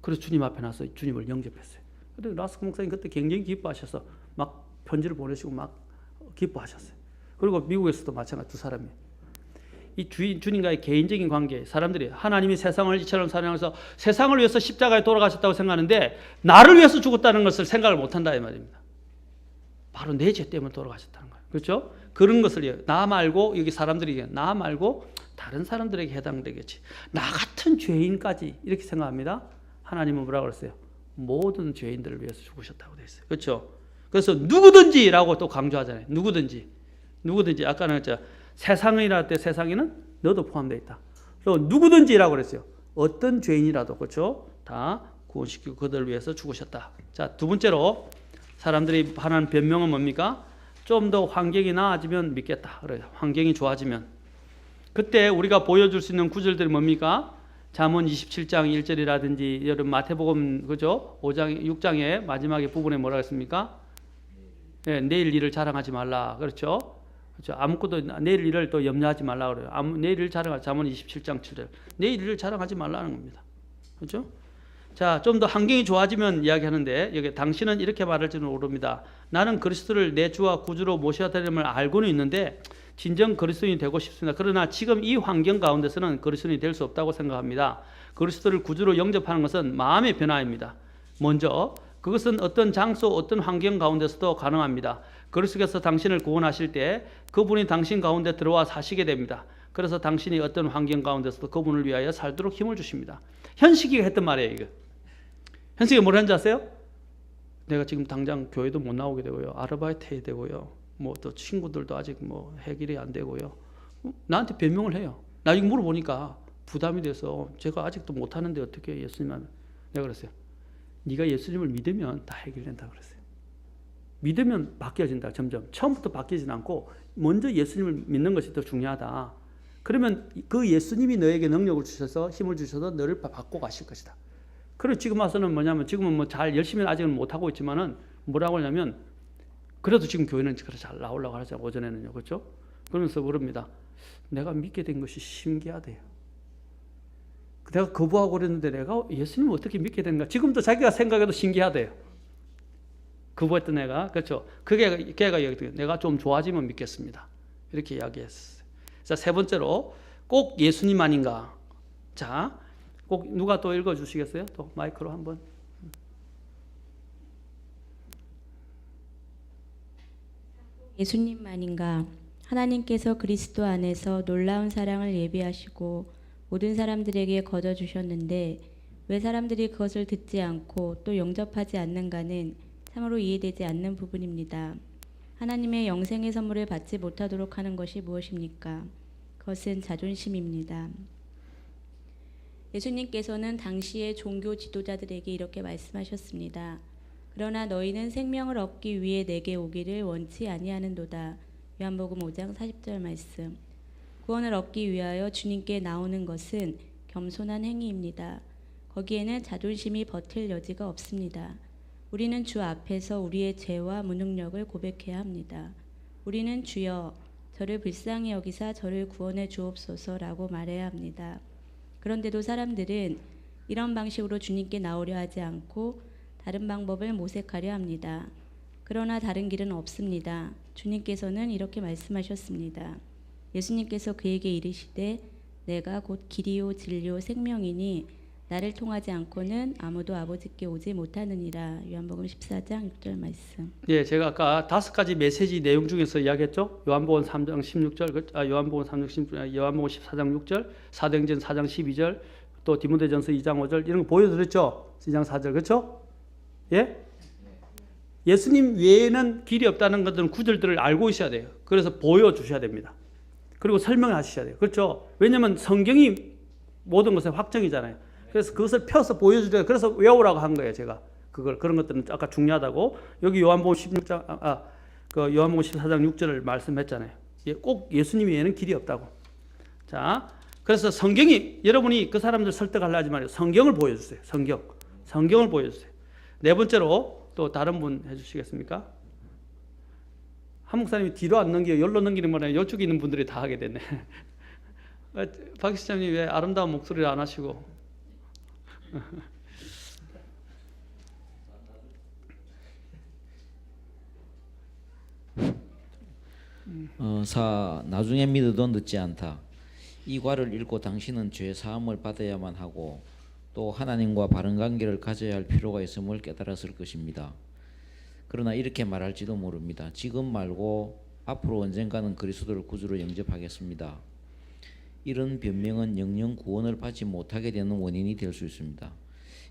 그래서 주님 앞에 나서 주님을 영접했어요. 그런데 라스코 목사님 그때 굉장히 기뻐하셔서 막 편지를 보내시고 막 기뻐하셨어요. 그리고 미국에서도 마찬가지 두 사람이 이 주님과의 개인적인 관계, 사람들이 하나님이 세상을 이처럼 사랑해서 세상을 위해서 십자가에 돌아가셨다고 생각하는데 나를 위해서 죽었다는 것을 생각을 못한다 이 말입니다. 바로 내 죄 때문에 돌아가셨다는 거예요. 그렇죠? 그런 것을 나 말고 여기 사람들이 나 말고 다른 사람들에게 해당되겠지. 나 같은 죄인까지 이렇게 생각합니다. 하나님은 뭐라고 그랬어요? 모든 죄인들을 위해서 죽으셨다고 되어 있어요. 그렇죠? 그래서 누구든지라고 또 강조하잖아요. 누구든지 아까는 했죠. 세상이라 할 때 세상에는 너도 포함되어 있다. 또 누구든지라고 그랬어요. 어떤 죄인이라도 그렇죠? 다 구원시키고 그들을 위해서 죽으셨다. 자, 두 번째로 사람들이 하는 변명은 뭡니까? 좀 더 환경이 나아지면 믿겠다. 그래요. 환경이 좋아지면. 그때 우리가 보여줄 수 있는 구절들이 뭡니까? 잠언 27장 1절이라든지 여러분 마태복음 그죠? 5장 6장의 마지막에 부분에 뭐라고 했습니까? 네, 내일 일을 자랑하지 말라. 그렇죠? 그렇죠? 아무것도 내일 일을 또 염려하지 말라 그래요. 내일 일을 자랑하지 잠언 27장 7절. 내일 일을 자랑하지 말라는 겁니다. 그렇죠? 자, 좀 더 환경이 좋아지면 이야기하는데 여기 당신은 이렇게 말할지는 모릅니다. 나는 그리스도를 내 주와 구주로 모셔야 되는 알고는 있는데 진정 그리스도인이 되고 싶습니다. 그러나 지금 이 환경 가운데서는 그리스도인이 될 수 없다고 생각합니다. 그리스도를 구주로 영접하는 것은 마음의 변화입니다. 먼저 그것은 어떤 장소, 어떤 환경 가운데서도 가능합니다. 그리스도께서 당신을 구원하실 때 그분이 당신 가운데 들어와 사시게 됩니다. 그래서 당신이 어떤 환경 가운데서도 그분을 위하여 살도록 힘을 주십니다. 현식이가 했던 말이에요. 이거. 현식이가 뭘 하는지 아세요? 내가 지금 당장 교회도 못 나오게 되고요. 아르바이트 해야 되고요. 뭐 또 친구들도 아직 뭐 해결이 안 되고요. 나한테 변명을 해요. 나중에 물어보니까 부담이 돼서 제가 아직도 못 하는데 어떻게 예수님을 내가 그랬어요. 네가 예수님을 믿으면 다 해결된다 그랬어요. 믿으면 바뀌어진다. 점점 처음부터 바뀌진 않고 먼저 예수님을 믿는 것이 더 중요하다. 그러면 그 예수님이 너에게 능력을 주셔서 힘을 주셔서 너를 바꿔 가실 것이다. 그리고 지금 와서는 뭐냐면 지금은 뭐 잘 열심히 아직은 못 하고 있지만은 뭐라고 하냐면 그래도 지금 교회는 잘 나오려고 하죠. 오전에는요, 그렇죠? 그러면서 그럽니다. 내가 믿게 된 것이 신기하대요. 내가 거부하고 그랬는데 내가 예수님을 어떻게 믿게 된가? 지금도 자기가 생각해도 신기하대요. 거부했던 애가 그렇죠. 그게 걔가 내가 좀 좋아지면 믿겠습니다. 이렇게 이야기했어요. 자, 세 번째로 꼭 예수님 아닌가? 자, 꼭 누가 또 읽어주시겠어요? 또 마이크로 한번. 예수님만인가? 하나님께서 그리스도 안에서 놀라운 사랑을 예비하시고 모든 사람들에게 거저주셨는데 왜 사람들이 그것을 듣지 않고 또 영접하지 않는가는 참으로 이해되지 않는 부분입니다. 하나님의 영생의 선물을 받지 못하도록 하는 것이 무엇입니까? 그것은 자존심입니다. 예수님께서는 당시의 종교 지도자들에게 이렇게 말씀하셨습니다. 그러나 너희는 생명을 얻기 위해 내게 오기를 원치 아니하는도다. 요한복음 5장 40절 말씀. 구원을 얻기 위하여 주님께 나오는 것은 겸손한 행위입니다. 거기에는 자존심이 버틸 여지가 없습니다. 우리는 주 앞에서 우리의 죄와 무능력을 고백해야 합니다. 우리는 주여 저를 불쌍히 여기사 저를 구원해 주옵소서라고 말해야 합니다. 그런데도 사람들은 이런 방식으로 주님께 나오려 하지 않고 다른 방법을 모색하려 합니다. 그러나 다른 길은 없습니다. 주님께서는 이렇게 말씀하셨습니다. 예수님께서 그에게 이르시되 내가 곧 길이요 진리요 생명이니 나를 통하지 않고는 아무도 아버지께 오지 못하느니라. 요한복음 14장 6절 말씀. 예, 제가 아까 5가지 메시지 내용 중에서 이야기했죠. 요한복음 3장 16절, 요한복음 3장 16절, 요한복음 14장 6절, 사도행전 4장 12절, 또 디모데전서 2장 5절 이런 거 보여드렸죠. 2장 4절 그렇죠? 예? 예수님 외에는 길이 없다는 것들은 구절들을 알고 있어야 돼요. 그래서 보여주셔야 됩니다. 그리고 설명하셔야 돼요. 그렇죠? 왜냐하면 성경이 모든 것의 확정이잖아요. 그래서 그것을 펴서 보여주려 그래서 외우라고 한 거예요. 제가 그런 것들은 아까 중요하다고 여기 요한복음 16장 그 요한복음 14장 6절을 말씀했잖아요. 꼭 예수님 외에는 길이 없다고. 자, 그래서 성경이 여러분이 그 사람들 설득하려 하지 말고 성경을 보여주세요. 성경을 보여주세요. 네 번째로 또 다른 분 해주시겠습니까? 한 목사님이 뒤로 안 넘기고 열로 넘기는 거는 이쪽에 있는 분들이 다 하게 됐네. 박 시장님 왜 아름다운 목소리를 안 하시고? 나중에 믿어도 늦지 않다. 이 과를 읽고 당신은 죄 사함을 받아야만 하고 또 하나님과 바른 관계를 가져야 할 필요가 있음을 깨달았을 것입니다. 그러나 이렇게 말할지도 모릅니다. 지금 말고 앞으로 언젠가는 그리스도를 구주로 영접하겠습니다. 이런 변명은 영영 구원을 받지 못하게 되는 원인이 될 수 있습니다.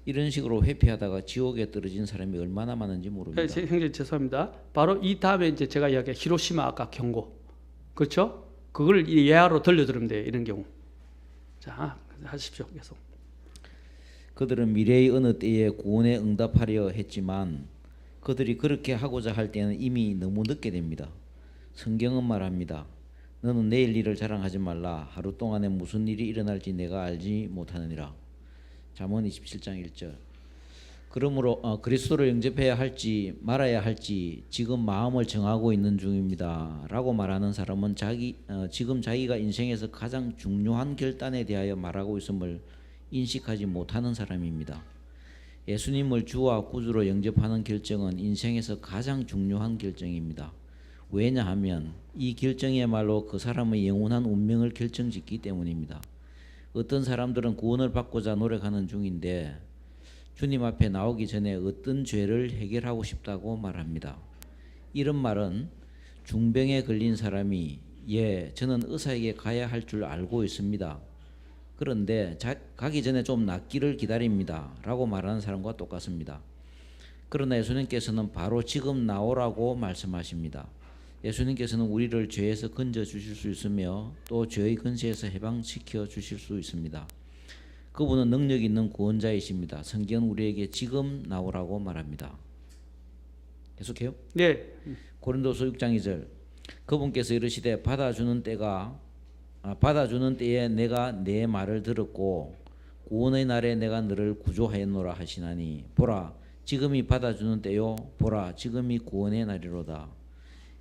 이런 식으로 회피하다가 지옥에 떨어진 사람이 얼마나 많은지 모릅니다. 형제 죄송합니다. 바로 이 다음에 이제 제가 이야기한 히로시마 아까 경고, 그렇죠? 그걸 예화로 들려드리면 돼요. 이런 경우. 자, 하십시오. 계속. 그들은 미래의 어느 때에 구원에 응답하려 했지만 그들이 그렇게 하고자 할 때는 이미 너무 늦게 됩니다. 성경은 말합니다. 너는 내일 일을 자랑하지 말라. 하루 동안에 무슨 일이 일어날지 내가 알지 못하느니라. 잠언 27장 1절. 그러므로 그리스도를 영접해야 할지 말아야 할지 지금 마음을 정하고 있는 중입니다. 라고 말하는 사람은 지금 자기가 인생에서 가장 중요한 결단에 대하여 말하고 있음을 인식하지 못하는 사람입니다. 예수님을 주와 구주로 영접하는 결정은 인생에서 가장 중요한 결정입니다. 왜냐하면 이 결정이야말로 그 사람의 영원한 운명을 결정짓기 때문입니다. 어떤 사람들은 구원을 받고자 노력하는 중인데 주님 앞에 나오기 전에 어떤 죄를 해결하고 싶다고 말합니다. 이런 말은 중병에 걸린 사람이 저는 의사에게 가야 할 줄 알고 있습니다. 그런데 가기 전에 좀 낫기를 기다립니다. 라고 말하는 사람과 똑같습니다. 그러나 예수님께서는 바로 지금 나오라고 말씀하십니다. 예수님께서는 우리를 죄에서 건져 주실 수 있으며 또 죄의 근세에서 해방시켜 주실 수 있습니다. 그분은 능력 있는 구원자이십니다. 성경은 우리에게 지금 나오라고 말합니다. 계속해요. 네. 고린도서 6장 2절. 그분께서 이르시되 받아주는 때에 내가 내 말을 들었고 구원의 날에 내가 너를 구조하였노라 하시나니 보라 지금이 받아주는 때요 보라 지금이 구원의 날이로다.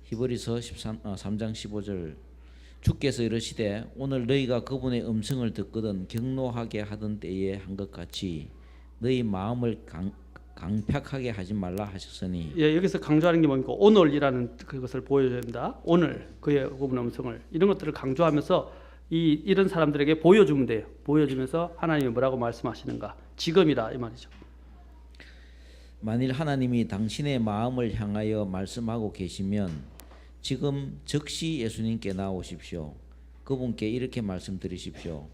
히브리서 3장 15절. 주께서 이르시되 오늘 너희가 그분의 음성을 듣거든 경노하게 하던 때에 한 것 같이 너희 마음을 강팍하게 하지 말라 하셨으니. 여기서 강조하는 게 뭡니까? 오늘이라는 그것을 보여줘야 된다. 오늘 그의 그분의 음성을 이런 것들을 강조하면서 이런 사람들에게 보여주면 돼요. 보여주면서 하나님이 뭐라고 말씀하시는가? 지금이다 이 말이죠. 만일 하나님이 당신의 마음을 향하여 말씀하고 계시면 지금 즉시 예수님께 나오십시오. 그분께 이렇게 말씀드리십시오.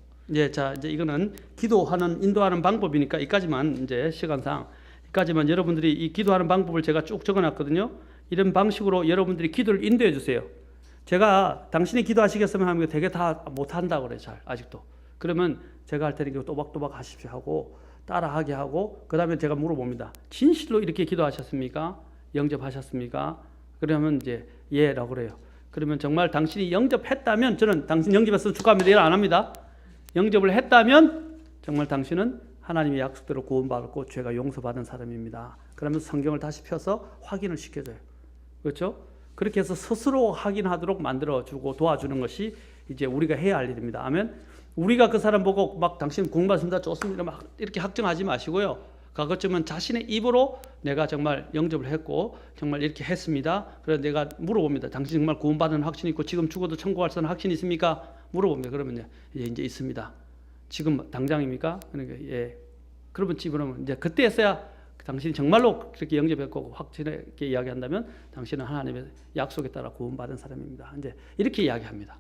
자 이제 이거는 기도하는 인도하는 방법이니까 이까지만 이제 시간상 이까지만 여러분들이 이 기도하는 방법을 제가 쭉 적어놨거든요. 이런 방식으로 여러분들이 기도를 인도해 주세요. 제가 당신이 기도하시겠으면 하면 되게 다 못한다고 그래요. 잘 아직도. 그러면 제가 할 테니까 또박또박 하십시오 하고 따라하게 하고 그 다음에 제가 물어봅니다. 진실로 이렇게 기도하셨습니까? 영접하셨습니까? 그러면 이제 예라고 그래요. 그러면 정말 당신이 영접했다면 저는 당신 영접했으면 축하합니다. 일 안 합니다. 영접을 했다면 정말 당신은 하나님의 약속대로 구원받고 죄가 용서받은 사람입니다. 그러면서 성경을 다시 펴서 확인을 시켜줘요. 그렇죠? 그렇게 해서 스스로 확인하도록 만들어주고 도와주는 것이 이제 우리가 해야 할 일입니다. 아멘. 우리가 그 사람 보고 막 당신 구원받습니다. 좋습니다. 막 이렇게 확정하지 마시고요. 그것쯤은 자신의 입으로 내가 정말 영접을 했고 정말 이렇게 했습니다. 그래서 내가 물어봅니다. 당신 정말 구원받은 확신이 있고 지금 죽어도 천국 갈 수 있는 확신이 있습니까? 물어봅니다. 그러면 이제 있습니다. 지금 당장입니까? 그러니까 예. 그러면 집으로는 이제 그때서야 당신이 정말로 그렇게 영접했고 확신에 있게 이야기한다면 당신은 하나님의 약속에 따라 구원받은 사람입니다. 이제 이렇게 이야기합니다.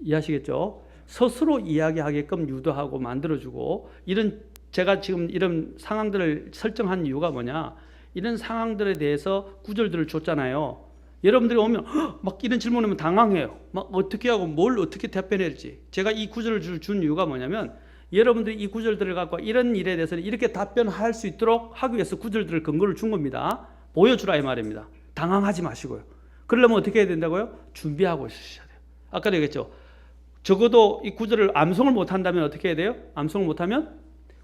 이해하시겠죠? 스스로 이야기하게끔 유도하고 만들어주고 이런 제가 지금 이런 상황들을 설정한 이유가 뭐냐? 이런 상황들에 대해서 구절들을 줬잖아요. 여러분들이 오면 막 이런 질문하면 당황해요. 막 어떻게 하고 뭘 어떻게 답변해야 할지. 제가 이 구절을 준 이유가 뭐냐면 여러분들이 이 구절들을 갖고 이런 일에 대해서는 이렇게 답변할 수 있도록 하기 위해서 구절들을 근거를 준 겁니다. 보여주라 이 말입니다. 당황하지 마시고요. 그러려면 어떻게 해야 된다고요? 준비하고 있으셔야 돼요. 아까 얘기했죠. 적어도 이 구절을 암송을 못한다면 어떻게 해야 돼요? 암송을 못하면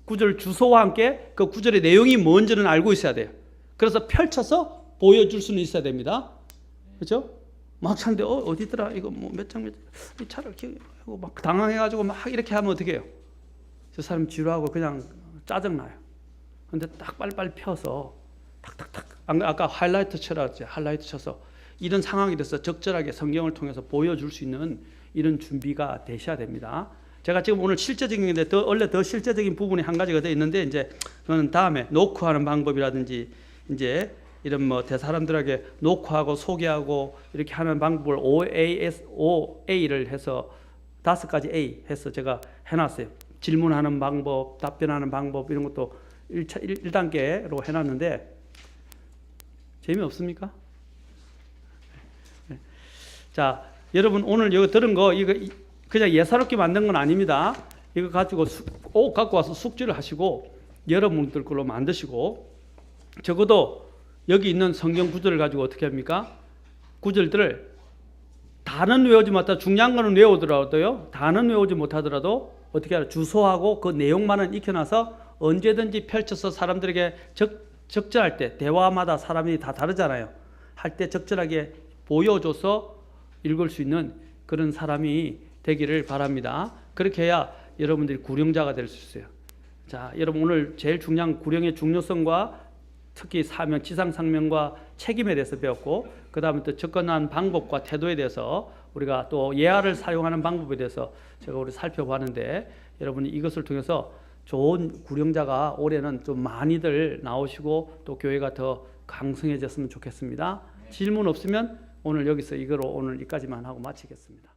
구절 주소와 함께 그 구절의 내용이 뭔지는 알고 있어야 돼요. 그래서 펼쳐서 보여줄 수는 있어야 됩니다. 그렇죠? 막 찾는데 어디더라? 이거 뭐 몇 장 차를 기억하고 막 당황해가지고 막 이렇게 하면 어떻게 해요? 저 사람 지루하고 그냥 짜증나요. 근데 딱 빨리빨리 펴서 탁탁탁 아까 하이라이트 쳐라지 하이라이트 쳐서 이런 상황이 돼서 적절하게 성경을 통해서 보여줄 수 있는 이런 준비가 되셔야 됩니다. 제가 지금 오늘 실제적인 건데 원래 더 실제적인 부분이 한 가지가 더 있는데 이제 저는 다음에 노크하는 방법이라든지 이제 이런 뭐 대사람들에게 노크하고 소개하고 이렇게 하는 방법을 OA를 해서 5가지 A 해서 제가 해놨어요. 질문하는 방법, 답변하는 방법 이런 것도 1단계로 해놨는데 재미없습니까? 자, 여러분 오늘 이거 들은 거 이거 그냥 예사롭게 만든 건 아닙니다. 이거 가지고 갖고 와서 숙지를 하시고 여러분들 걸로 만드시고 적어도 여기 있는 성경 구절을 가지고 어떻게 합니까? 구절들을 다는 외우지 못하더라도 중요한 거는 외우더라도요. 다는 외우지 못하더라도 어떻게 하라? 주소하고 그 내용만은 익혀놔서 언제든지 펼쳐서 사람들에게 적절할 때 대화마다 사람이 다 다르잖아요. 할 때 적절하게 보여줘서 읽을 수 있는 그런 사람이 되기를 바랍니다. 그렇게 해야 여러분들이 구령자가 될 수 있어요. 자, 여러분 오늘 제일 중요한 구령의 중요성과 특히 사명, 지상상명과 책임에 대해서 배웠고 그 다음에 또 접근한 방법과 태도에 대해서 우리가 또 예화를 사용하는 방법에 대해서 제가 우리 살펴봤는데 여러분이 이것을 통해서 좋은 구령자가 올해는 좀 많이들 나오시고 또 교회가 더 강성해졌으면 좋겠습니다. 질문 없으면 오늘 여기서 이거로 오늘 여기까지만 하고 마치겠습니다.